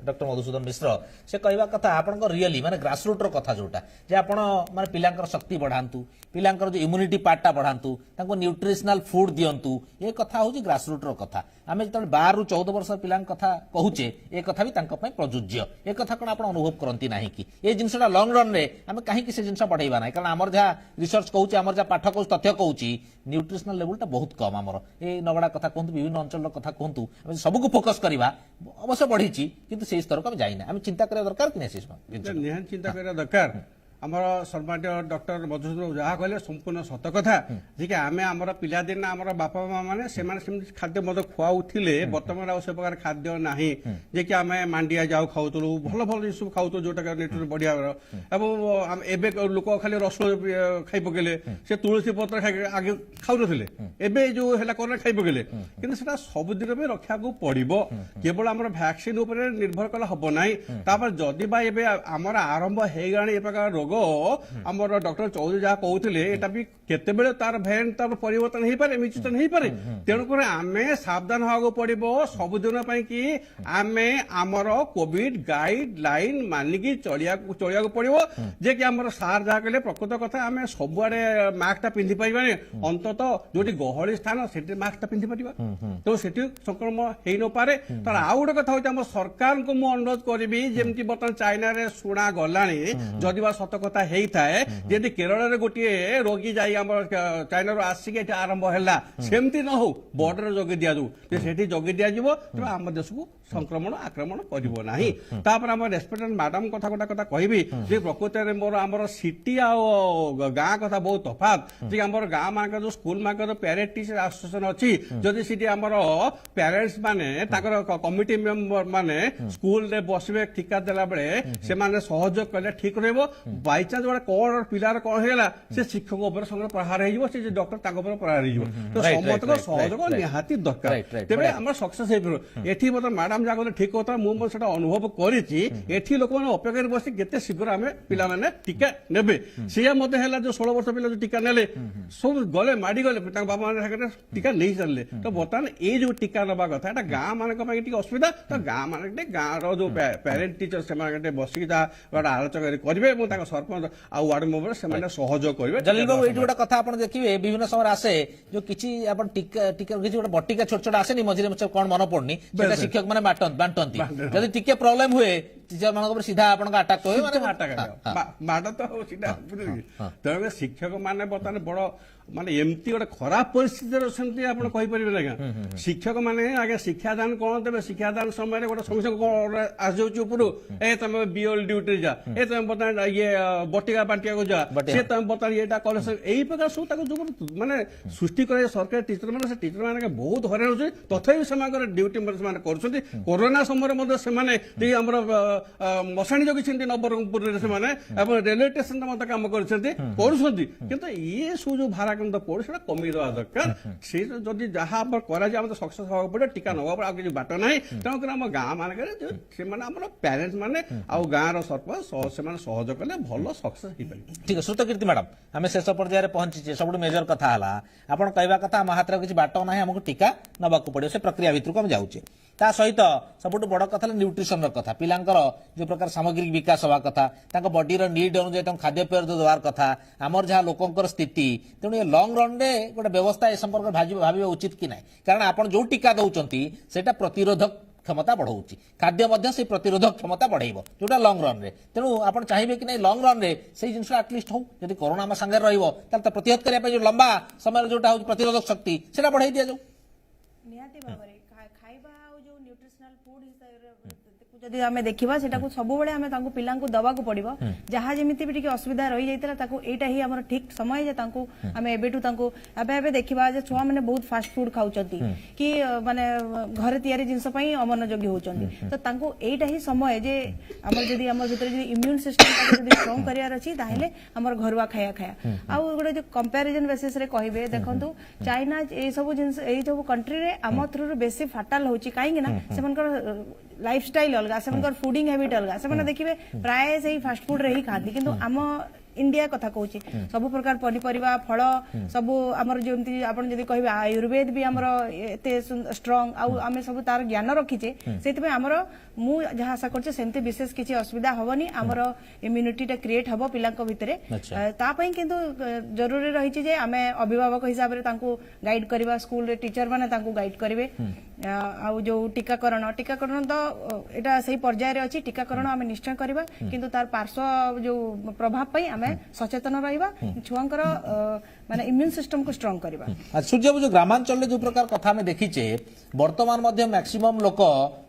ডক্টর মধুসূদন মিশ্র সে কহা কথা আপনার রিয়েলি মানে গ্রাসরুটর কথা যেটা যে আপনার মানে পিলাঙ্কর শক্তি বঢ়াতু পিলাঙ্কর যে ইম্ୟୁନିଟି পার্টটা বঢ়াতু তাঙ্কু নিউট্রিশনাল ফুড দিয়ন্তু এ কথা হচ্ছে গ্রাসরুটর কথা আমি যেত 12-14 বর্ষ পিলাঙ্ক কথা কহুছে এ কথা বি তাঙ্ক পাই প্রযোজ্য এ কথা কোন আপন অনুভব করন্তি নাহি কি এই জিনিসটা লং রন রে আমি কাহিকি সে জিনিস বঢ়াইবা না কারণ আমার যা রিসর্চ কହୁছে আমার যা পাঠ কହୁଛି তথ্য কହୁଛି নিউট্রিশনাল লেভেলটা বহুত কম আমার এই নগড়া কথা কুহতু বিভিন্ন অঞ্চলর কথা কুহতু আমি সবুকু ফোকস করিবা অবশ্য বঢ়িছি কিন্তু সেই স্তরକୁ আমি যাই না আমি চিন্তা করা দরকার কি না সেই ନିହାତି ଚିନ୍ତା କରିବା ଦରକାର। ଆମର ସମ୍ମାନୀୟ ଡକ୍ଟର ମଧୁସୂଦନ ଯାହା କହିଲେ ସମ୍ପୂର୍ଣ୍ଣ ସତ କଥା ଯେ କି ଆମେ ଆମର ପିଲାଦିନ ଆମର ବାପା ମା ମାନେ ସେମାନେ ସେମିତି ଖାଦ୍ୟ ମଧ୍ୟ ଖୁଆଉଥିଲେ, ବର୍ତ୍ତମାନ ଆଉ ସେ ପ୍ରକାର ଖାଦ୍ୟ ନାହିଁ। ଯେ କି ଆମେ ମାଣ୍ଡିଆ ଯାଉ ଖାଉଥିଲୁ, ଭଲ ଭଲ ଜିନିଷ ଖାଉଥିଲୁ ଯୋଉଟା ନ୍ୟୁଟ୍ରିସନ ବଢିଆ। ଏବଂ ଏବେ ଲୋକ ଖାଲି ରସୁଣ ଖାଇ ପକେଇଲେ, ସେ ତୁଳସୀ ପତ୍ର ଆଗେ ଖାଉନଥିଲେ, ଏବେ ଯୋଉ ହେଲା କରୋନା ଖାଇ ପକେଇଲେ। କିନ୍ତୁ ସେଟା ସବୁଦିନ ବି ରଖିବାକୁ ପଡିବ, କେବଳ ଆମର ଭ୍ୟାକ୍ସିନ ଉପରେ ନିର୍ଭର କଲେ ହବ ନାହିଁ। ତାପରେ ଯଦି ବା ଏବେ ଆମର ଆରମ୍ଭ ହେଇଗଲାଣି ଏ ପ୍ରକାର ରୋଗ, ଆମର ଡକ୍ଟର ଚୌଧୁରୀ ଯାହା କହୁଥିଲେ ଏଟା ବି କେତେବେଳେ ତାର ଭ୍ୟାରିଏଣ୍ଟ ତାର ପରିବର୍ତ୍ତନ ହେଇପାରେ, ମ୍ୟୁଟେସନ ହେଇପାରେ। ତେଣୁକରି ଆମେ ସାବଧାନ ହବାକୁ ପଡିବ ସବୁଦିନ ପାଇଁ କି ଆମେ ଆମର କୋଭିଡ ଗାଇଡ ଲାଇନ ମାନିକି ଚଳିବାକୁ ପଡିବ। ଯେ କି ଆମର ସାର୍ ଯାହା କହିଲେ ପ୍ରକୃତ କଥା, ଆମେ ସବୁଆଡେ ମାସ୍କଟା ପିନ୍ଧି ପାରିବାନି, ଅନ୍ତତଃ ଯୋଉଠି ଗହଳି ସ୍ଥାନ ସେଠି ମାସ୍କଟା ପିନ୍ଧି ପାରିବା, ତ ସେଠି ସଂକ୍ରମଣ ହେଇନପାରେ। ତାର ଆଉ ଗୋଟେ କଥା ହଉଛି ଆମ ସରକାରଙ୍କୁ ମୁଁ ଅନୁରୋଧ କରିବି, ଯେମିତି ବର୍ତ୍ତମାନ ଚାଇନାରେ ଶୁଣା ଗଲାଣି, ଯଦି ବା ସତ କଥା ହେଇଥାଏ, ଯେମିତି କେରଳରେ ଗୋଟିଏ ରୋଗୀ ଯାଇ ଆମର ଚାଇନାରୁ ଆସିକି ଏଠି ଆରମ୍ଭ ହେଲା, ସେମିତି ନ ହଉ ବର୍ଡରରେ ଜଗି ଦିଆଯାଉ, ସେଠି ଜଗି ଦିଆଯିବ, ତେଣୁ ଆମ ଦେଶକୁ ସଂକ୍ରମଣ ଆକ୍ରମଣ କରିବ ନାହିଁ। ତାପରେ ଆମର ରେସ୍ପେକ୍ଟେଡ୍ ମ୍ୟାଡାମ କଥା ଗୋଟେ କଥା କହିବି ଯେ ପ୍ରକୃତରେ ଆମର ସିଟି ଆଉ ଗାଁ କଥା ବହୁତ ତଫାତ। ଯେ ଆମର ଗାଁ ମାନଙ୍କର ଯୋଉ ସ୍କୁଲ ମାନଙ୍କର ପ୍ୟାରେଣ୍ଟ ଟିଚର ଆସୋସିଏସନ ଅଛି, ଯଦି ସେଠି ଆମର ପ୍ୟାରେଣ୍ଟସ ମାନେ ତାଙ୍କର କମିଟି ମେମ୍ବର ମାନେ ସ୍କୁଲରେ ବସିବେ ଟିକା ଦେଲା ବେଳେ ସେମାନେ ସହଯୋଗ କଲେ ଠିକ ରହିବ। ବାଇଚାନ୍ସ ଗୋଟେ କଣ ପିଲାର କଣ ହେଇଗଲା, ସେ ଶିକ୍ଷକ ଉପରେ ସଙ୍ଗେ ପ୍ରହାର ହେଇଯିବ, ସେ ଡକ୍ଟର ତାଙ୍କ ଉପରେ ପ୍ରହାର ହେଇଯିବ। ତ ସମସ୍ତଙ୍କ ସହଯୋଗ ନିହାତି ଦରକାର, ତେବେ ଆମର ସକ୍ସେସ ହେଇପାରିବ। ଏଠି ବର୍ତ୍ତମାନ ମ୍ୟାଡାମ ଯାହା କହିଲେ ଠିକ କଥା, ମୁଁ ସେଟା ଅନୁଭବ କରିଛି। ଏଠି ଲୋକମାନେ ଅପେକ୍ଷାରେ ବସି କେତେ ଶୀଘ୍ର ଆମେ ପିଲାମାନେ ଟିକା ନେବେ। ସେଇଆ ମଧ୍ୟ ହେଲା ଯୋଉ 16 ବର୍ଷ ପିଲା ଯୋଉ ଟିକା ନେଲେ ସବୁ ଗଲେ ମାଡି ଗଲେ, ତାଙ୍କ ବାପା ମାନେ ଟିକା ନେଇ ଚାଲିଲେ। ତ ବର୍ତ୍ତମାନ ଏଇ ଯୋଉ ଟିକା ନେବା କଥା ଏଟା ଗାଁ ମାନଙ୍କ ପାଇଁ ଟିକେ ଅସୁବିଧା। ତ ଗାଁ ମାନଙ୍କରେ ଗାଁର ଯୋଉ ପ୍ୟାରେଣ୍ଟ ଟିଚର ସେମାନେ ବସିକି ଯାହା ଗୋଟେ ଆଲୋଚନା କରିବେ ଏବଂ ତାଙ୍କ ସରପଞ୍ଚ ଆଉ ୱାର୍ଡ ମେମ୍ବର ସେମାନେ ସହଯୋଗ କରିବେ। ଜଲିଲ ବାବୁ ଏଇଠି ଗୋଟେ କଥା ଆପଣ ଦେଖିବେ ବିଭିନ୍ନ ସମୟରେ ଆସେ ଯୋଉ କିଛି ଆପଣ ଟିକା କିଛି ଗୋଟେ ବଟିକା ଛୋଟ ଛୋଟ ଆସେନି ମଝିରେ କଣ ମନେ ପଡୁନି, ସେଟା ଶିକ୍ଷକ ମାନେ ବାଣ୍ଟନ୍ତି। ଯଦି ଟିକେ ପ୍ରୋବ୍ଲେମ ହୁଏ ଟିଚର ମାନଙ୍କ ଉପରେ ସିଧା ଆପଣଙ୍କ ଆଟାକ ହୁଏ, ମାଡ ତ ସିଧା। ତେଣୁ ଶିକ୍ଷକ ମାନେ ବର୍ତ୍ତମାନ ବଡ ମାନେ ଏମିତି ଗୋଟେ ଖରାପ ପରିସ୍ଥିତିରେ ଅଛନ୍ତି ଆପଣ କହିପାରିବେ ଆଜ୍ଞା। ଶିକ୍ଷକ ମାନେ ଆଜ୍ଞା ଶିକ୍ଷାଦାନ କଣ ଦେବେ, ଶିକ୍ଷାଦାନ ସମୟରେ ଗୋଟେ ସଙ୍ଗେ ସଙ୍ଗେ କଣ ଆସିଯାଉଛି ଉପରୁ, ଏ ତମେ ବିଓଲ ଡ୍ୟୁଟିରେ ଯା, ଏ ତମେ ବର୍ତ୍ତମାନ ଇଏ ବଟିକା ବାଣ୍ଟିବାକୁ ଯା, ସେ ତମେ ବର୍ତ୍ତମାନ ଇଏଟା କଲେ, ଏଇ ପ୍ରକାର ସବୁ ତାକୁ ଯୋଉ ମାନେ ସୃଷ୍ଟି କରାଯାଏ ସରକାରୀ ଟିଚର ମାନେ, ସେ ଟିଚର ମାନେ ବହୁତ ହଇରାଣ ହଉଛନ୍ତି। ତଥାପି ସେମାନଙ୍କର ଡ୍ୟୁଟି ମଧ୍ୟ ସେମାନେ କରୁଛନ୍ତି। କୋରୋନା ସମୟରେ ମଧ୍ୟ ସେମାନେ ଆମର ମଶାଣି ଜଗିଛନ୍ତି ନବରଙ୍ଗପୁରରେ ସେମାନେ, ଏବଂ ରେଲୱେ ଷ୍ଟେସନରେ ମଧ୍ୟ କାମ କରୁଛନ୍ତି। କିନ୍ତୁ ଇଏ ସବୁ ଯୋଉ ଭାର ଆକ୍ରାନ୍ତ ପଡୁ ସେଟା କମିଦେବା ଦରକାର। ସେ ଯଦି ଯାହା ଆମର କରାଯାଏ ଆମେ ତ ସକ୍ସେସ୍ ହବାକୁ ପଡିବ, ଟିକା ନେବାକୁ ପଡିବ, ଆଉ କିଛି ବାଟ ନାହିଁ। ତେଣୁକରି ଆମ ଗାଁ ମାନଙ୍କରେ ସେମାନେ ଆମର ପ୍ୟାରେଣ୍ଟସ୍ ମାନେ ଆଉ ଗାଁର ସରପଞ୍ଚ ସେମାନେ ସହଯୋଗ କଲେ ଭଲ ସକ୍ସେସ୍ ହେଇପାରିବ। ঠিক আছে শ্রুতকীর্তি ম্যাডাম আমি শেষ পর্যায়ে পৌঁছিছে সবুঠু মেজর কথা হল আপনার কহা কথা আম হাতের কিছু বাট না আমি টিকা নেওয়া পড়ে সে প্রক্রিয়া ভিতরক আমি যাচ্ছি তা সহিত সবুঠু বড় কথা হল নিউট্রিশন কথা পিলাঙ্কর যে প্রকার সামগ্রিক বিকাশ হওয়া কথা তাঙ্ক বডির নিড অনুযায়ী তাঙ্ক খাদ্যপেয় দেওয়ার কথা আমার যা লোকঙ্কর স্থিতি তেমনি লং রনরে গোটে ব্যবস্থা এ সম্পর্কে ভাবিবা উচিত কি না কারণ আপনার যে টিকা দৌঁচ সেটা প্রতিরোধক ক্ষমতা বঢ়াଉଛି খাদ্য মধ্যে সেই প্রতিরোধক ক্ষমতা বঢ়াইব যেটা লং রন রে তেণু আপনার চাইবে কি না লং রন রে সেই জিনিস আটলিস্ট হোক যদি করোনা আমার সাথে রহব তাহলে তা প্রতিহত করা যে লম্বা সময় যেটা হচ্ছে প্রতিরোধক শক্তি সেটা বঢ়াই দিয়া যাও ନିହାତି ଭାବରେ ଖାଇବା ଆଉ ଯୋଉ ନ୍ୟୁଟ୍ରିସନାଲ ଫୁଡ ହିସାବରେ ଯଦି ଆମେ ଦେଖିବା ସେଟାକୁ ସବୁବେଳେ ଆମେ ତାଙ୍କୁ ପିଲାଙ୍କୁ ଦବାକୁ ପଡିବ ଯାହା ଯେମିତି ବି ଟିକେ ଅସୁବିଧା ରହିଯାଇଥିଲା ତାକୁ ଏଇଟା ହିଁ ଆମର ଠିକ ସମୟ ଯେ ତାଙ୍କୁ ଆମେ ଏବେଠୁ ତାଙ୍କୁ ଏବେ ଦେଖିବା ଯେ ଛୁଆମାନେ ବହୁତ ଫାଷ୍ଟ ଫୁଡ ଖାଉଛନ୍ତି କି ମାନେ ଘରେ ତିଆରି ଜିନିଷ ପାଇଁ ଅମନୋଯୋଗୀ ହଉଛନ୍ତି ତ ତାଙ୍କୁ ଏଇଟା ହିଁ ସମୟ ଯେ ଆମର ଯଦି ଆମର ଭିତରେ ଯଦି ଇମ୍ୟୁନ ସିଷ୍ଟମଟାକୁ ଯଦି ଷ୍ଟ୍ରଙ୍ଗ କରିବାର ଅଛି ତାହେଲେ ଆମର ଘରୁଆ ଖାଇବା ଆଉ ଗୋଟେ ଯୋଉ କମ୍ପାରିଜନ ବେସିସରେ କହିବେ ଦେଖନ୍ତୁ ଚାଇନା ଏଇ ସବୁ ଜିନିଷ ଏଇ ସବୁ କଣ୍ଟ୍ରିରେ ଆମ ଥ୍ରୁରୁ ବେଶୀ ଫାଟାଲ ହଉଛି କାହିଁକି ନା ସେମାନଙ୍କର ଲାଇଫଷ୍ଟାଇଲ ଅଲଗା ସେମାନଙ୍କର ଫୁଡିଂ ହାବିଟ ଅଲଗା ସେମାନେ ଦେଖିବେ ପ୍ରାୟ ସେଇ ଫାଷ୍ଟଫୁଡରେ ହିଁ ଖାଆନ୍ତି କିନ୍ତୁ ଆମ इंडिया कथा कहूँ सब प्रकार पनीपरिया फल सब आमर जमी आप कहे आयुर्वेद भी आमर एत स्ट्रंग आम सब तार ज्ञान रखीचे से आमर मु जहाँ आशा करछे सेमती विशेष किसी असुविधा हबनी आमर इम्यूनिटी टा क्रिएट हबो पिलांक भितरे तापई किंतु जरूरी रही जे आमे अभिभावक हिसाब रे तांको गाइड करबा स्कूल रे टीचर माने तांको गाइड करिवे आउ जो टीकाकरण तो एटा सही पर्याय रे अछि टीकाकरण आमे निश्चय करबा किंतु तार पार्श्व जो प्रभाव पई आमे सचेतन रहिबा छुआंकर माने इम्यून सिस्टम को स्ट्रांग करबा सूर्य जो ग्रामांचल जो प्रकार कथा में देखीचे वर्तमान मध्य मैक्सिमम लोक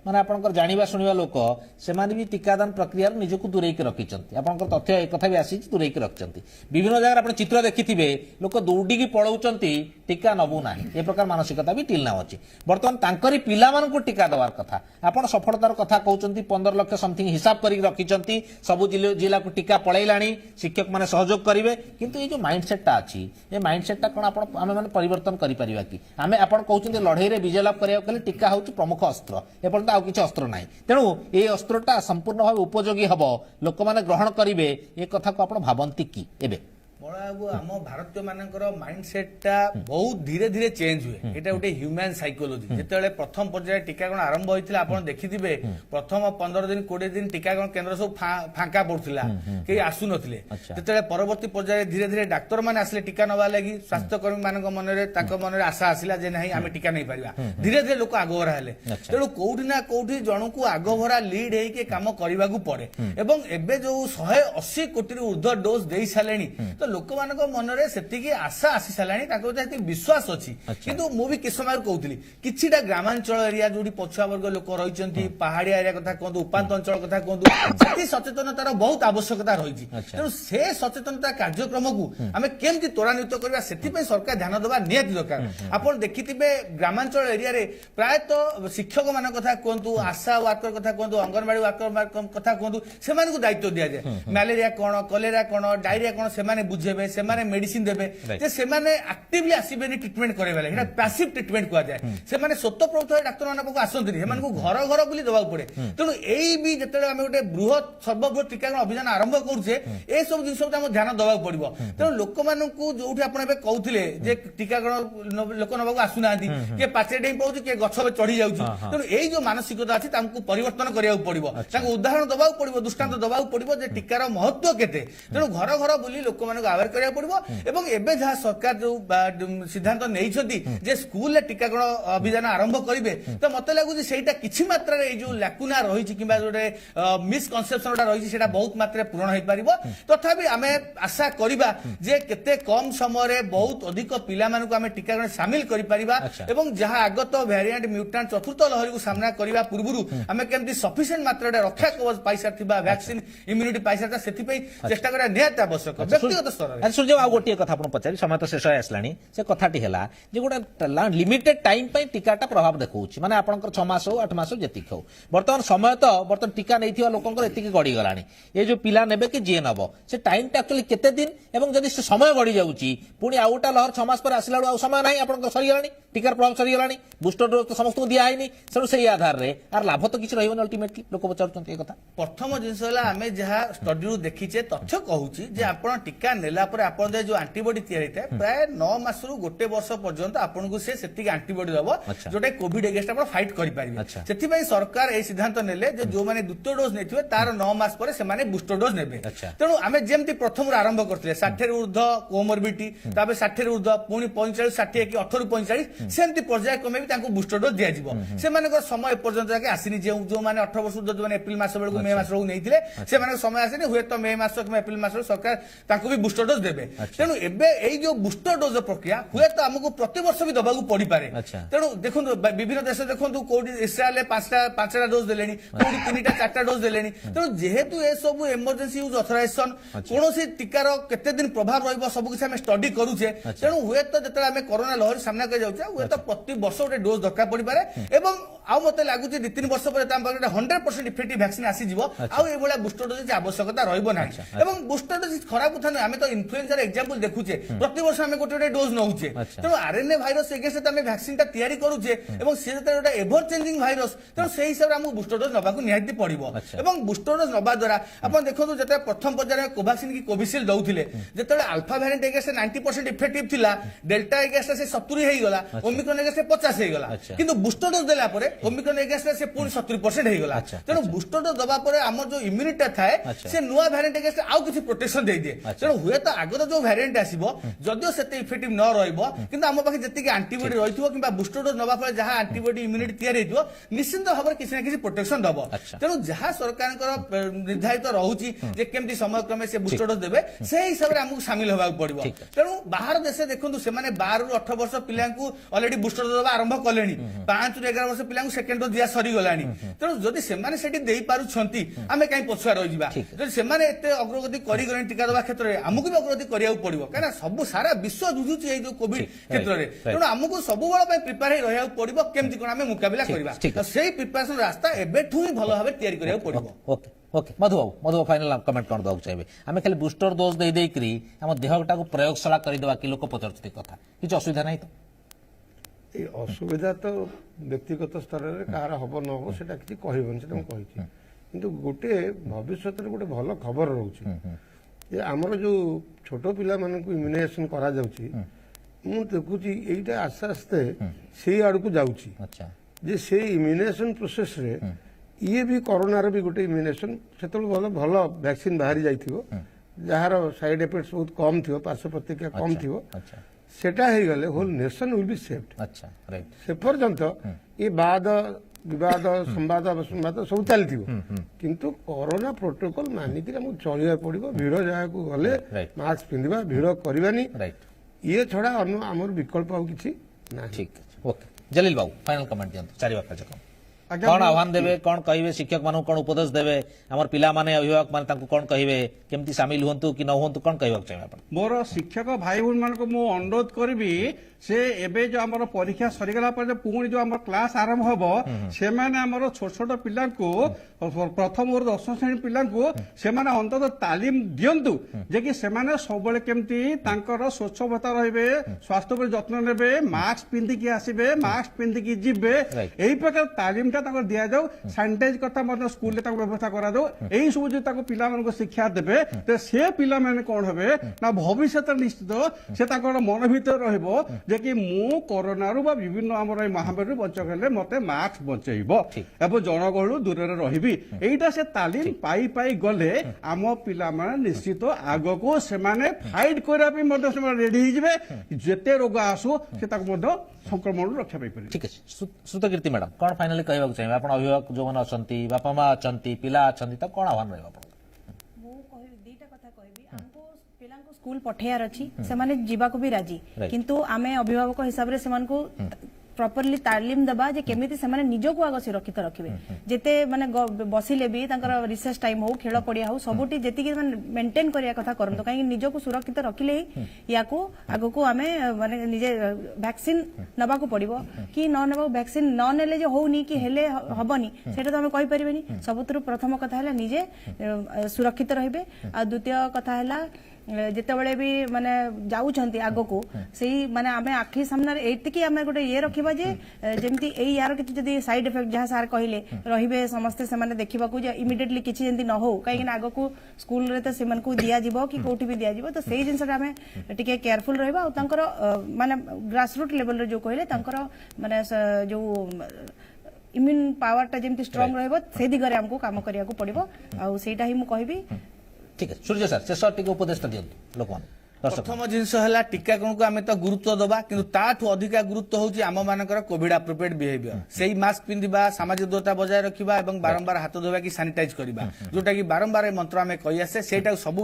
माने आपनकर जानिबा सुनिबा लोक सेमाने भी टीकादान प्रक्रिया निजको दूरेई के रखिचंती आपनकर तथ्य एक कथा भी आसी दूरेई के रखिचंती विभिन्न जगह आपण चित्र देखिथिबे लोक दौडी की पळौचंती टीका नबु नाही ए प्रकार मानसिकता भी टिलना अछि वर्तमान तांकरी पिला मानकु टीका देवार कथा आपण सफलतार कथा कहउचंती 15 लाख समथिंग हिसाब करी रखिचंती सब जिला को टीका पळैलाणी शिक्षक माने सहयोग करिवे किंतु ए जो माइंडसेट ता अछि ए माइंडसेट ता कोन आपण आमे माने परिवर्तन करि परिबा कि आमे आपण कहउचंती लढाई रे विजय लाभ करिया कले टीका होउची प्रमुख अस्त्र ए पर्यंत आ किछ अस्त्र नाही तेणु ए अस्त्रटा संपूर्ण भाव उपयोगी हबो लोक माने ग्रहण करिवे ए कथा को आपण भाबंती कि एबे बाबू आम भारतीय मानकर माइंडसेट टा बहुत धीरे धीरे चेंज हुए एटा गोटे ह्यूमन साइकोलॉजी जेतेबेले प्रथम पर्याय टीकाकरण आरंभ होइतिला आपण देखिथिबे प्रथम 15 दिन 20 दिन टीकाकरण केंद्र सब फांका पड़थिला केही आसु नथिले जेतेबेले परवर्ती पर्याय धीरे धीरे डाक्टर माने आसले टीका नवा लागि स्वास्थ्य कर्मी मानक मनरे ताक मनरे आशा आसिला जे नाही आमे टीका नै परिबा धीरे धीरे लोक आगोरा हेले तेणु कोउठी ना कोउठी जणकू आगोभरा लीड हेई के काम करिबा को पड़े एवं एबे जो 180 कोटी रु ऊर्ध्व डोज देई सालेनी तो लोक मानक मनरे सेतिकी आशा आसी सालानी ताको जेति विश्वास अछि किंतु मु भी किस समय कहउतली किछिटा ग्रामांचल एरिया जोडी पछुआ वर्ग लोक रहिचंती पहाड़िया एरिया कथा कहंतु उपांत अंचल कथा कहंतु सेति सचेतनतार बहुत आवश्यकता रहिछि तेणु से सचेतनता कार्यक्रम को आमे केमति त्वरान्वित करबा सेति पे सरकार ध्यान देबा नियति दरकार आपण देखिथिबे ग्रामांचल एरिया रे प्राय तो शिक्षक मान कथा कहंतु आशा वर्कर कथा कहंतु अंगनवाड़ी वर्कर कथा कहंतु से माने को दायित्व दिया जाय मलेरिया कोन कलेरा कोन डायरिया कोन से माने बुझेबे से माने मेडिसिन देबे जे से माने एक्टिवली आसीबेनी ट्रीटमेंट करेबा लागि एटा पैसिव ट्रीटमेंट कुआ जाय से माने स्वतःप्रभुत डाक्टर माने को आसंतरी हे माने को घर घर बुली देबा पड़े तेणु एई भी जेतेले हम गोटे बृहत सर्वबृहत टीकाकरण अभियान आरंभ करछे ए सब जिंस हम ध्यान देबा पड़िबो तेणु लोक मानकू जोठी आपण एबे कहउथिले जे टीकाकरण लोक नबाकू आसु नांती के पाचे डेई पउछ के गछ पे चढ़ी जाउछ तेणु एई जो मानसिकता अछि तांकू परिवर्तन करिया पड़िबो तांकू उदाहरण देबा पड़िबो दृष्टांत देबा पड़िबो जे टीकार महत्व केते तेणु घर घर बुली लोक मानकू आवेर करिया पड़िबो एवं एबे जहा सरकार जो सिद्धांत नेइछथि जे स्कूल ले टीकाकरण अभियान आरंभ करिवे तो मते लागु जे सेटा किछि मात्रा रे जो लैकुना रहिछि किबा जोटे मिसकनसेप्शन रहिछि सेटा बहुत मात्रा पूर्ण होई परिबो तथापि आमे आशा करिबा जे केते कम समय रे बहुत अधिक पिला मानकु आमे टीकाकरण शामिल करि परिबा एवं जहा आगत वेरिएंट म्यूटेंट चतुर्थ लहरी को सामना करिबा पूर्वरु आमे केमति सफिशिएंट मात्रा रे रक्षा कवच पाइसा थिबा वैक्सीन इम्यूनिटी पाइसा सेति पई चेष्टा करा नियत आवश्यक व्यक्तिगत ସ୍ତରରେ। ଆଚ୍ଛା ସୂର୍ଯ୍ୟ ଆଉ ଗୋଟିଏ କଥା ଆପଣ ପଚାରି ସମୟ ତ ଶେଷ ହୋଇ ଆସିଲାଣି ସେ କଥାଟି ହେଲା ଯେ ଗୋଟେ ଲିମିଟେଡ୍ ଟାଇମ୍ ପାଇଁ ଟିକାଟା ପ୍ରଭାବ ଦେଖାଉଛି ମାନେ ଆପଣଙ୍କର 6 ମାସ ହଉ 8 ମାସ ଯେତିକି ହଉ ବର୍ତ୍ତମାନ ସମୟ ତ ବର୍ତ୍ତମାନ ଟିକା ନେଇଥିବା ଲୋକଙ୍କର ଏତିକି ଗଡ଼ିଗଲାଣି ଏ ଯୋଉ ପିଲା ନେବେ କି ଯିଏ ନେବ ସେ ଟାଇମ୍ଟା ଆକ୍ଚୁଆଲି କେତେ ଦିନ ଏବଂ ଯଦି ସେ ସମୟ ଗଡ଼ି ଯାଉଛି ପୁଣି ଆଉ ଗୋଟେ ଲହର 6 ମାସ ପରେ ଆସିଲା ବେଳକୁ ଆଉ ସମୟ ନାହିଁ ଆପଣଙ୍କର ସରିଗଲାଣି ଟିକାର ପ୍ରଭାବ ସରିଗଲାଣି ବୁଷ୍ଟର ଡୋଜ୍ ତ ସମସ୍ତଙ୍କୁ ଦିଆ ହେଇନି ତେଣୁ ସେଇ ଆଧାରରେ ଆର ଲାଭ ତ କିଛି ରହିବନି ଅଲ୍ଟିମେଟଲି ଲୋକ ପଚାରୁଛନ୍ତି ଏ କଥା। ପ୍ରଥମ ଜିନିଷ ହେଲା ଆମେ ଯାହା ଷ୍ଟଡିରୁ ଦେଖିଛେ ତଥ୍ୟ କହୁଛି ଯେ ଆପଣ ଟିକା ନେଲା ପରେ ଆପଣଙ୍କର ଯୋଉ ଆଣ୍ଟିବଡି ତିଆରି ହେଇଥାଏ ପ୍ରାୟ 9 ମାସରୁ 1 ବର୍ଷ ପର୍ଯ୍ୟନ୍ତ ଆପଣଙ୍କୁ ସେ ସେତିକି ଆଣ୍ଟିବଡି ଦବ ଯୋଉଟା କୋଭିଡ ଏଗେନ୍ଷ୍ଟ ଆପଣ ଫାଇଟ୍ କରିପାରିବେ। ସେଥିପାଇଁ ସରକାର এই সিদ্ধান্ত নেলে যে ଯୋଉମାନେ ଦ୍ୱିତୀୟ ଡୋଜ୍ ନେଇଥିବେ ତାର 9 ମାସ ପରେ ସେମାନେ ବୁଷ୍ଟର ଡୋଜ୍ ନେବେ। ତେଣୁ ଆମେ ଯେମିତି ପ୍ରଥମରୁ ଆରମ୍ଭ କରିଥିଲେ 60 ରୁ ଉର୍ଦ୍ଧ୍ୱ କୋମୋରବିଡିଟି ତାପରେ 60 ରୁ ଉର୍ଦ୍ଧ୍ୱ ପୁଣି 45 60 କି 18 ରୁ 45 ସେମିତି ପର୍ଯ୍ୟାୟକ୍ରମେ ବି ତାଙ୍କୁ ବୁଷ୍ଟର ଡୋଜ୍ ଦିଆଯିବ। ସେମାନଙ୍କର ସମୟ ଏପର୍ଯ୍ୟନ୍ତ ଯାକେ ଆସିନି ଯୋଉମାନେ 18 ବର୍ଷ ଉର୍ଦ୍ଧ୍ୱ ଯୋଉମାନେ ଏପ୍ରିଲ ମାସ ବେଳକୁ ମେ ମାସ ବେଳକୁ ନେଇଥିଲେ ସେମାନଙ୍କ ସମୟ ଆସିନି ହୁଏତ ମେ ମାସ କିମ୍ବା ଏପ୍ରିଲ ମାସରୁ ସରକାର ତାଙ୍କୁ ବି ବୁଷ୍ଟର ଡୋଜ୍ ଦେବେ। ତେଣୁ ଏବେ ଏଇ ଯୋଉ ବୁଷ୍ଟର ଡୋଜ୍ ପ୍ରକ୍ରିୟା ହୁଏତ ଆମକୁ ପ୍ରତିବର୍ଷ ବି ଦେବାକୁ ପଡିପାରେ। ତେଣୁ ଦେଖନ୍ତୁ ବିଭିନ୍ନ ଦେଶ ଦେଖନ୍ତୁ କୋଉଠି ଇସ୍ରାଏଲରେ 5ଟା ଡୋଜ୍ ଦେଲେଣି କୋଉଠି 3ଟା 4ଟା ଡୋଜ୍ ଦେଲେଣି। ତେଣୁ ଯେହେତୁ ଏସବୁ ଏମର୍ଜେନ୍ସି ୟୁଜ୍ ଅଥରାଇଜେସନ କୌଣସି ଟିକାର କେତେ ଦିନ ପ୍ରଭାବ ରହିବ ସବୁ କିଛି ଆମେ ଷ୍ଟଡି କରୁଛେ। ତେଣୁ ହୁଏତ ଯେତେବେଳେ ଆମେ କରୋନା ଲହରୀ ସାମ୍ନା କରି ଯାଉଛେ ହୁଏତ ପ୍ରତି ବର୍ଷ ଗୋଟେ ଡୋଜ୍ ଦରକାର ପଡିପାରେ ଏବଂ ଆଉ ମତେ ଲାଗୁଛି 2-3 ବର୍ଷ ପରେ ତା ପାଖରେ 100% ଇଫେକ୍ଟିଭ ଭ୍ୟାକ୍ସିନ୍ ଆସିଯିବ ଆଉ ଏଇଭଳିଆ ବୁଷ୍ଟର ଡୋଜ୍ ଆବଶ୍ୟକତା ରହିବ ନାହିଁ। ଏବଂ ବୁଷ୍ଟର ଡୋଜ୍ ଖରାପ କଥା ନୁହେଁ ଆମେ ତ ଇନଫ୍ଲୁଏଞ୍ଜାର ଏକ୍ସାମ୍ପଲ ଦେଖୁଛେ ପ୍ରତିବର୍ଷ ଆମେ ଗୋଟେ ଡୋଜ୍ ନଉଛେ। ତେଣୁ ଆରଏନଏ ଭାଇରସ ଏଗେନ୍ଷ୍ଟ ଆମେ ଭ୍ୟାକ୍ସିନ୍ ଟା ତିଆରି କରୁଛେ ଏବଂ ସେ ଯେତେବେଳେ ଗୋଟେ ଏଭର ଚେଞ୍ଜିଂ ଭାଇରସ ତେଣୁ ସେଇ ହିସାବରେ ଆମକୁ ବୁଷ୍ଟର ଡୋଜ୍ ନେବାକୁ ନିହାତି ପଡିବ। ଏବଂ ବୁଷ୍ଟର ଡୋଜ୍ ନେବା ଦ୍ୱାରା ଆପଣ ଦେଖନ୍ତୁ ଯେତେବେଳେ ପ୍ରଥମ ପର୍ଯ୍ୟାୟରେ କୋଭାକ୍ସିନ୍ କି କୋଭିସିଲ୍ଡ ଦଉଥିଲେ ଯେତେବେଳେ ଆଲଫା ଭ୍ୟାରିଏଣ୍ଟ ଏଗେନ୍ଷ୍ଟ 90% ଇଫେକ୍ଟିଭ ଥିଲା ଡେଲ୍ଟା ଏଗେନ୍ଷ୍ଟ ସେ 70 ହେଇଗଲା ଓମିକ୍ରନ୍ ଏଗେନ୍ଷ୍ଟ 50 ହେଇଗଲା କିନ୍ତୁ ବୁଷ୍ଟର ଡୋଜ୍ ଦେଲା ପରେ ଓମିକ୍ରନ୍ ଏଗେନ୍ଷ୍ଟ ସେ ପୁଣି 70% ହେଇଗଲା। ତେଣୁ ବୁଷ୍ଟର ଡୋଜ୍ ଦେବା ପରେ ଆମର ଯୋଉ ଇମ୍ୟୁନିଟି ଥାଏ ସେ ନୂଆ ଭ୍ୟାରିଏଣ୍ଟ ଏଗେନ୍ଷ୍ଟ ଆଉ କିଛି ପ୍ରୋଟେକ୍ସନ ଦେଇଦିଏ। ତେଣୁ ହୁଏତ ଆଗର ଯୋଉ ଭ୍ୟାରିଏଣ୍ଟ ଆସିବ ଯଦିଓ ସେତେ ଇଫେକ୍ଟିଭ ନ ରହିବ କିନ୍ତୁ ଆମ ପାଖରେ ଯେତିକି ଆଣ୍ଟିବଡି ରହିଥିବ କିମ୍ବା ବୁଷ୍ଟର ଡୋଜ୍ ନେବା ପରେ ଯାହା ଆଣ୍ଟିବଡି ଇମ୍ୟୁନିଟି ତିଆରି ହେଇଥିବ ନିଶ୍ଚିତ ଭାବରେ କିଛି ନା କିଛି ପ୍ରୋଟେକ୍ସନ ଦବ। ତେଣୁ ଯାହା ସରକାରଙ୍କର ନିର୍ଦ୍ଧାରିତ ରହୁଛି ଯେ କେମିତି ସମୟକ୍ରମେ ସେ ବୁଷ୍ଟର ଡୋଜ୍ ଦେବେ ସେହି ହିସାବରେ ଆମକୁ ସାମିଲ ହେବାକୁ ପଡିବ। ତେଣୁ ବାହାର ଦେଶରେ ଦେଖନ୍ତୁ ସେମାନେ 12 ରୁ 18 ବର୍ଷ ପିଲାଙ୍କୁ ଅଲରେଡି ବୁଷ୍ଟର ଡୋଜ୍ ଦେବା ଆରମ୍ଭ କଲେଣି 5 ରୁ 11 ବର୍ଷ ପିଲାଙ୍କୁ ସେକେଣ୍ଡ ଡୋଜ୍ ଦିଆ ସରିଗଲାଣି। ତେଣୁ ଯଦି ସେମାନେ ସେଠି ଦେଇପାରୁଛନ୍ତି ଆମେ କାହିଁ ପଛୁଆ ରହିଯିବା। ଯଦି ସେମାନେ ଏତେ ଅଗ୍ରଗତି କରିଗଲେଣି ଟିକା ଦେବା କ୍ଷେତ୍ରରେ ଆମକୁ ବି ଅଗ୍ରଗତି କରିବାକୁ ପଡିବ କାହିଁକିନା ସବୁ ସାରା ବିଶ୍ୱ ଯୁଝୁଛି ଏଇ ଯୋଉ କୋଭିଡ କ୍ଷେତ୍ରରେ। ତେଣୁ ଆମକୁ ସବୁବେଳେ ପାଇଁ ପ୍ରିପେୟାର ହେଇ ରହିବାକୁ ପଡିବ କେମିତି କଣ ଆମେ ମୁକାବିଲା କରିବା ସେଇ ପ୍ରିପାରେସନ ରାସ୍ତା ଏବେଠୁ ହିଁ ଭଲ ଭାବେ ତିଆରି କରିବାକୁ ପଡିବ। ଓକେ ମଧୁ ଫାଇନାଲ କମେଣ୍ଟ କଣ ଦେବାକୁ ଚାହିଁବେ ଆମେ ଖାଲି ବୁଷ୍ଟର ଡୋଜ୍ ଦେଇକରି ଆମ ଦେହଟାକୁ ପ୍ରୟୋଗଶାଳା କରିଦେବା କି ଲୋକ ପଚାରୁଛନ୍ତି କଥା କିଛି ଅସୁବିଧା ନାହିଁ ତ? এই অসুবিধা তো ব্যক্তিগত স্তরের কাହାର হব ন হব সেটা কিছু কহিবনি সেটা ମୁଁ କହିଛି কিন্তু গোটে ভবিষ্যতের গোটে ভালো খবর রয়েছে যে আমার যে ছোট পিলামানଙ୍କୁ ইম্ୟୁନାইজেসন କରାଯାଉଛି ମୁଁ ଦେଖୁଛି এইটা আস্তে আস্তে সেই আড়କୁ যাଉଛି যে সেই ইম্ୟୁনাইজেসন প্রসেসরে ইয়ে ବି କରୋନାର ବି ଗୋଟେ ଇମ୍ୟୁନାଇଜେସନ ସେତେବେଳେ ଭଲ ଭଲ ଭ୍ୟାକ୍ସିନ ବାହାରି ଯାଇଥିବ ଯାହାର ସାଇଡ୍ ଇଫେକ୍ଟସ୍ ବହୁତ କମ୍ ଥିବ ପାର୍ଶ୍ୱ ପ୍ରତିକ୍ରିୟା କମ୍ ଥିବ সেটা হয়ে গেলে whole nation will be saved. সে পর্যন্ত এই বাদ বিবাদ সম্বাদ অবসম্বাদ সব চালিথিব কিন্তু করোনা প্রোটোকল মানিকি আমাকে চলিବାକୁ পড়িব ভিড় জায়গাକୁ গলে মাস্ক পিন্ধিবা ভিড় করিবানি ইয়ে ছড়া আমার বিকল্প আর কিছু না। ঠিক আছে ওকে জলিল বাবু ফাইনাল কমেন্ট দিয়ନ୍ତୁ চারি বাক্য যাକ कौन आह्वान देवे कौन कहे शिक्षक मान कौन उपदेश देवे आमर पिला माने अभिभावक माने तांको कौन कहे केमती सामिल हुंतु कि न हुंतु कौन कहबाक चाहिए आपण मोर शिक्षक भाई भून मान को मु अनुरोध करबी से एबे जो हमर परीक्षा सरीगला पर पुणी जो हमर क्लास आरंभ हबो से माने हमर छोट छोट पिला को प्रथम और 10 श्रेणी पिला को से माने अंतत तालीम दियंतु जे कि से माने सबले केमती तांकर स्वच्छता रहिबे स्वास्थ्य पर जत्न नेबे मास्क पिंदी की आसीबे मास्क पिंदी की जिबे एही प्रकार तालीम दिया जाऊ सानिटाइज करता स्कूल व्यवस्था करा जाऊ यही सब जो पिला शिक्षा देवे तो से पिला माने कौन हेबे ना भविष्य निश्चित से मन भीतर रहिबो जे कि मु कोरोना रु विभिन्न आमर महामारी बचले मते मास्क बचेइबो एवं जनगहलु दूर रहिबी एटा से तालीम पाई पाई गले आम पिला माने निश्चित आग को से माने फाइट करा पे मते से रेडी हो जिवे जेते रोग आसु से ताको मते संक्रमण रक्षा पाई परिबे। ठीक है श्रुतकीर्ति मैडम कौन फाइनली कहबाक चाहिए आपण अभिभावक जो माने अछंती बापा मां अछंती पिला अछंती तब कौन आह्वान रहबा आपण मु कहि दीटा कथा कहबी हमको पिलांको स्कूल पठेयार अछि से माने जीवा को भी राजी किंतु आमे अभिभावक हिसाब रे सेमान को प्रॉपरली तालीम दबा जे केमिति से माने निजो को आगो सुरक्षित रखिबे जेते माने बसिले भी तांकर रिसेस टाइम हो खेल पड़िया हो सबुटी जेति कि माने मेंटेन करिया कथा करन काहे निजो को सुरक्षित रखिले या को आगो को हमें माने निजे वैक्सीन नबा को पड़िबो कि न नबा वैक्सीन न नेले जे होउनी कि हेले हबनी सेटा तो हम कहि परिबेनी सबुतरु प्रथम कथा हला निजे सुरक्षित रहिबे आ द्वितीय कथा हला जेतेबेले भी माने जाउछंती आगो को सेही माने आमे आखि सामने एतिकी आमे गोटे ये रखिबा जे जेमती एई यार किछि जदी साइड इफेक्ट जहा सार कहिले रहिबे समस्त से माने देखिबा को जे इमिडिएटली किछि जेंती न हो काहे कि आगो को स्कूल रे त सेमन को दिया जिवो कि कोठी भी दिया जिवो तो सेही जिंसटा आमे टिके केयरफुल रहबा आ तांकर माने ग्रास रूट लेवल रे जो कहिले तांकर माने जो इम्यून पावर टा जेमती स्ट्रांग रहबो से दिगरे हमको काम करिया को पड़िबो आ सेटा ही मु कहबी ठीक है सूर्य सर शेष टिके उपदेश दियंतु लोक प्रथम जिनस है टीकाकरण को आम तो गुरुत्व दबा कि ताठू अधिका गुरुत्व हूँ आम मानकर कोविड अप्रोप्रिएट बिहेवियर से मास्क पिंधा सामाजिक दूरता बजाय रखा और बारंबार हाथ धोवा कि सानिटाइज करवा जोटा कि बारंबार मंत्र आम कही आसे से सब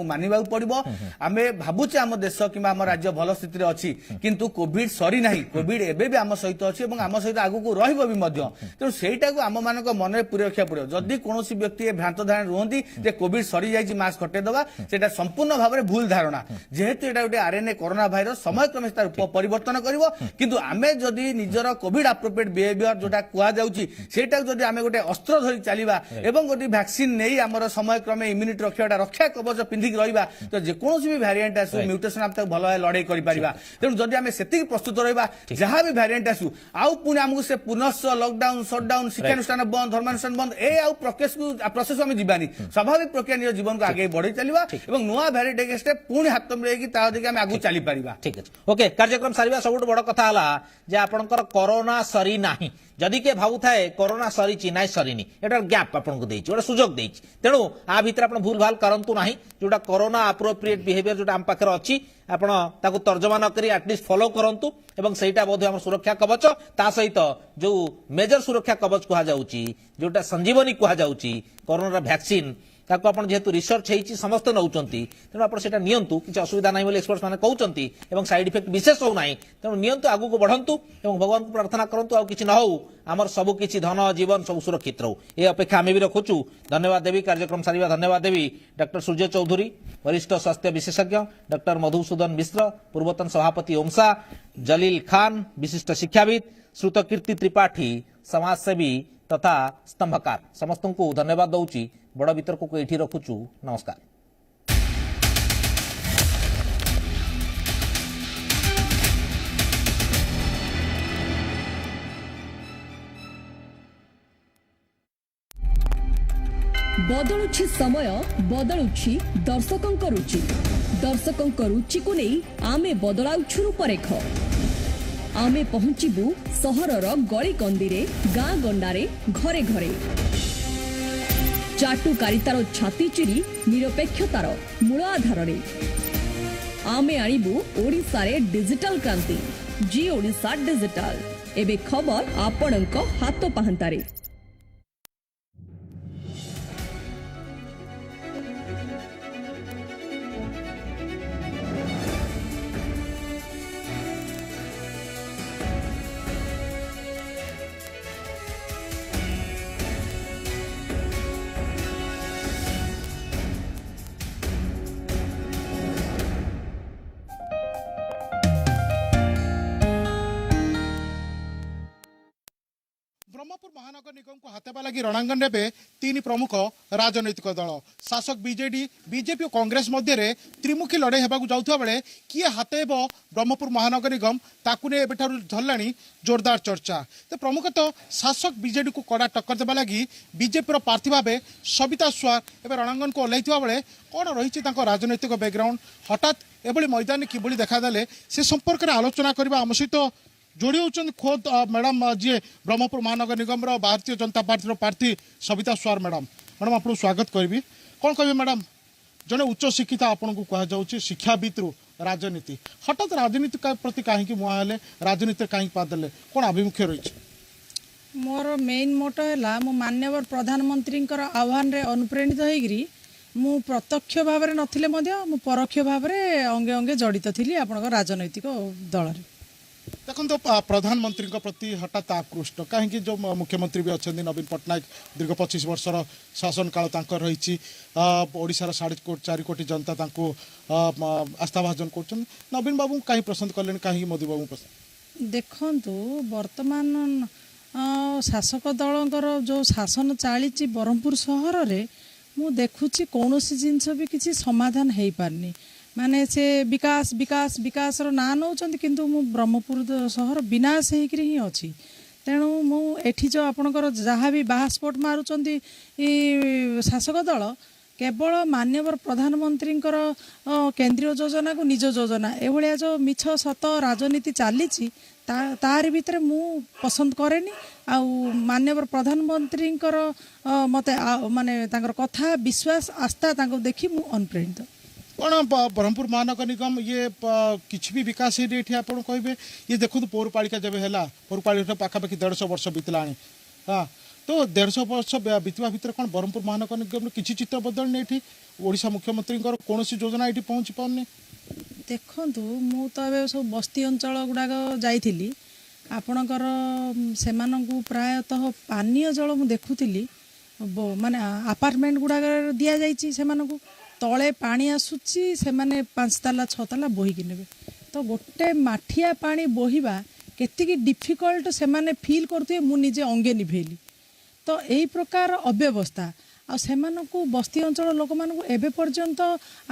मानवा पड़ो आम भावुचे आम देश कि आम राज्य भल स्थिति अच्छी किंतु कोविड सरी ना कोविड एबे भी आम सहित अच्छी आम सहित आगू तेणु सहीटा को आम मान मन में पूरी रखा पड़ो जदि कौन व्यक्ति भ्रांत धारणा रुहति कोविड सरी जाइए मास्क हटेदवा से संपूर्ण भाव में भूल धारणा जेहेतु एटा गोटे आरएनए कोरोना भाइरस समय क्रमे तार परिवर्तन करिवो किंतु आमे जदि निजर कोविड अप्रोप्रिएट बिहेवियर जोटा कुआ जाउची सेटा जदि आमे गोटे अस्त्र धरि चलीबा एवं गोटे वैक्सीन नै हमर समय क्रमे इम्यूनिटी रखियाटा रक्षा कवच पिंधिक रहिबा तो जे कोनोसी भी वेरिएंट आसु म्यूटेशन आप तक भलो लड़ाई करि परिबा तेणु जदि आमे सेति प्रस्तुत रहिबा जहां भी वेरिएंट आसु आउ पुनी हमकु से पुनश्च लॉकडाउन शटडाउन शिक्षानुष्ठान बंद धर्मानुष्ठान बंद ए आउ प्रोसेस आमे जीवानी स्वाभाविक प्रक्रिया निज जीवन को आगे बढ़ी चलीबा एवं नुआ वेरिएंट अगेंस्ट पुनी हाथ में आगू चली पारिबा ठीक है ओके कार्यक्रम सारिबा सबुठ बड़ कथा हला जे आपनकर कोरोना सरी नाही जदि के भावु थाए कोरोना सरी नाई सरीनी एटा गैप आपनको देछि ओटा सुजोग देछि तेणु आ भीतर आपण भूल भाल करंतु नाही जोटा कोरोना अप्रोप्रिएट बिहेवियर जोटा हम पाखर अछि आपण ताकू तर्जमा न करी एटलीस्ट फॉलो करंतु एवं सेटा बोध हम सुरक्षा कवच ता सहित जो मेजर सुरक्षा कवच कहा जाउची जोटा संजीवनी कहा जाउची कोरोना वैक्सीन ताको आपण जेहेतु रिसर्च हेछि समस्त नउचंती तेणु आपण सेटा नियंतु किछ असुविधा नाही बोले एक्सपर्ट्स माने कहउचंती एवं साइड इफेक्ट विशेष हो नाही तेणु नियंतु आगु को बढ़ंतु एवं भगवान को प्रार्थना करंतु आ किछ न हो हमर सब किछ धन जीवन सब सुरक्षित रहू ए अपेक्षा हमें भी रखुचु धन्यवाद देवी कार्यक्रम सारिबा धन्यवाद देवी डॉक्टर सूर्य चौधरी वरिष्ठ स्वास्थ्य विशेषज्ञ डॉक्टर मधुसूदन मिश्र पूर्वतन सभापति ओमसा जलील खान विशिष्ट शिक्षाविद श्रुतकीर्ति त्रिपाठी समाजसेवी तथा स्तंभकार समस्त को धन्यवाद दउची बड़ वितर्क को एठी रखुचु नमस्कार। बदलुछि समय बदलुछि दर्शकंक रुचि दर्शकंक रुचि को नहीं आमे बदलाउछु रूपरेख आमे पहुंचीबु सहरर गली कंदीरे गाँ गंडारे घरे घरे चाटुकारितार छाती चिरी निरपेक्षतार मूल आधार रे आमे आनिबु ओडिसा रे डिजिटल क्रांति जी ओडिसा डिजिटल एबे खबर आपणक हाथ पाहंतारे। ब्रह्मपुर महानगर निगम को हाथेबा लगी रणांगन रे तीन प्रमुख राजनैतिक दल शासक बीजेडी बीजेपी और कांग्रेस मध्य त्रिमुखी लड़ाई होगा जाऊा बेले किए हाथेब ब्रह्मपुर महानगर निगम ताकू ने एबेठारु धरलाणी जोरदार चर्चा तो प्रमुखतः शासक बीजेडी को कड़ा टक्कर देवा लगी बीजेपी प्रार्थी भाव सविता स्वार एवं रणांगन को ओह्लैथिबा बेले कौन रही राजनैतिक बैकग्राउंड हठात एभली मैदान किभली देखादेले से संपर्क में आलोचना करबा आम सहित जोड़ी होती खोद मैडम जी ब्रह्मपुर महानगर निगम भारतीय जनता पार्टी प्रार्थी सविता स्वार मैडम मैडम आपको स्वागत करी कौन कहे मैडम जड़े उच्च शिक्षिता आपन को कहुच्छे शिक्षाविद रु राजनीति हठात राजनीति प्रति कहीं मुहां राजनीति कहीं पादेले कौन आभिमुख्य रही मोर मेन मोटो है मो माननीय प्रधानमंत्री आह्वान रे अनुप्रेरित होगी मु प्रत्यक्ष भाव में नथिले मु परोक्ष भाव में अंगे अंगे जड़ित थी आपण राजनैतिक दल रे ଦେଖନ୍ତୁ ପ୍ରଧାନମନ୍ତ୍ରୀଙ୍କ ପ୍ରତି ହଠାତ୍ ଆକୃଷ୍ଟ କାହିଁକି ଯେଉଁ ମୁଖ୍ୟମନ୍ତ୍ରୀ ବି ଅଛନ୍ତି ନବୀନ ପଟ୍ଟନାୟକ ଦୀର୍ଘ 25 ବର୍ଷର ଶାସନ କାଳ ତାଙ୍କର ରହିଛି ଓଡ଼ିଶାର 4.5 କୋଟି ଜନତା ତାଙ୍କୁ ଆସ୍ଥାଭାଜନ କରୁଛନ୍ତି ନବୀନ ବାବୁଙ୍କୁ କାହିଁ ପସନ୍ଦ କଲେଣି କାହିଁକି ମୋଦି ବାବୁଙ୍କୁ ପସନ୍ଦ ଦେଖନ୍ତୁ ବର୍ତ୍ତମାନ ଶାସକ ଦଳଙ୍କର ଯେଉଁ ଶାସନ ଚାଲିଛି ବ୍ରହ୍ମପୁର ସହରରେ ମୁଁ ଦେଖୁଛି କୌଣସି ଜିନିଷ ବି କିଛି ସମାଧାନ ହେଇପାରିନି ମାନେ ସେ ବିକାଶ ବିକାଶ ବିକାଶର ନାଁ ନେଉଛନ୍ତି କିନ୍ତୁ ମୁଁ ବ୍ରହ୍ମପୁର ସହର ବିନାଶ ହେଇକରି ହିଁ ଅଛି ତେଣୁ ମୁଁ ଏଠି ଯେଉଁ ଆପଣଙ୍କର ଯାହା ବି ବାହାସ୍ପୋଟ ମାରୁଛନ୍ତି ଶାସକ ଦଳ କେବଳ ମାନ୍ୟବର ପ୍ରଧାନମନ୍ତ୍ରୀଙ୍କର କେନ୍ଦ୍ରୀୟ ଯୋଜନାକୁ ନିଜ ଯୋଜନା ଏଭଳିଆ ଯେଉଁ ମିଛ ସତ ରାଜନୀତି ଚାଲିଛି ତାରି ଭିତରେ ମୁଁ ପସନ୍ଦ କରେନି ଆଉ ମାନ୍ୟବର ପ୍ରଧାନମନ୍ତ୍ରୀଙ୍କର ମୋତେ ମାନେ ତାଙ୍କର କଥା ବିଶ୍ୱାସ ଆସ୍ଥା ତାଙ୍କୁ ଦେଖି ମୁଁ ଅନୁପ୍ରାଣିତ କ'ଣ ବ୍ରହ୍ମପୁର ମହାନଗର ନିଗମ ଇଏ କିଛି ବି ବିକାଶ ହେଇନି ଏଠି ଆପଣ କହିବେ ଇଏ ଦେଖନ୍ତୁ ପୌରପାଳିକା ଯେବେ ହେଲା ପୌରପାଳିକା ପାଖାପାଖି 150 ବର୍ଷ ବିତିଲାଣି ହଁ ତ 150 ବର୍ଷ ବିତିବା ଭିତରେ କ'ଣ ବ୍ରହ୍ମପୁର ମହାନଗର ନିଗମର କିଛି ଚିତ୍ର ବଦଳିନି ଏଠି ଓଡ଼ିଶା ମୁଖ୍ୟମନ୍ତ୍ରୀଙ୍କର କୌଣସି ଯୋଜନା ଏଠି ପହଞ୍ଚି ପାରୁନି ଦେଖନ୍ତୁ ମୁଁ ତ ଏବେ ସବୁ ବସ୍ତି ଅଞ୍ଚଳ ଗୁଡ଼ାକ ଯାଇଥିଲି ଆପଣଙ୍କର ସେମାନଙ୍କୁ ପ୍ରାୟତଃ ପାନୀୟ ଜଳ ମୁଁ ଦେଖୁଥିଲି ମାନେ ଆପାର୍ଟମେଣ୍ଟ ଗୁଡ଼ାକରେ ଦିଆଯାଇଛି ସେମାନଙ୍କୁ ତଳେ ପାଣି ଆସୁଛି ସେମାନେ 5 ତାଲା 6 ତାଲା ବୋହିକି ନେବେ ତ ଗୋଟେ ମାଠିଆ ପାଣି ବୋହିବା କେତିକି ଡିଫିକଲ୍ଟ ସେମାନେ ଫିଲ୍ କରୁଥିବେ ମୁଁ ନିଜେ ଅଙ୍ଗେ ନିଭେଇଲି ତ ଏଇ ପ୍ରକାର ଅବ୍ୟବସ୍ଥା ଆଉ ସେମାନଙ୍କୁ ବସ୍ତି ଅଞ୍ଚଳ ଲୋକମାନଙ୍କୁ ଏବେ ପର୍ଯ୍ୟନ୍ତ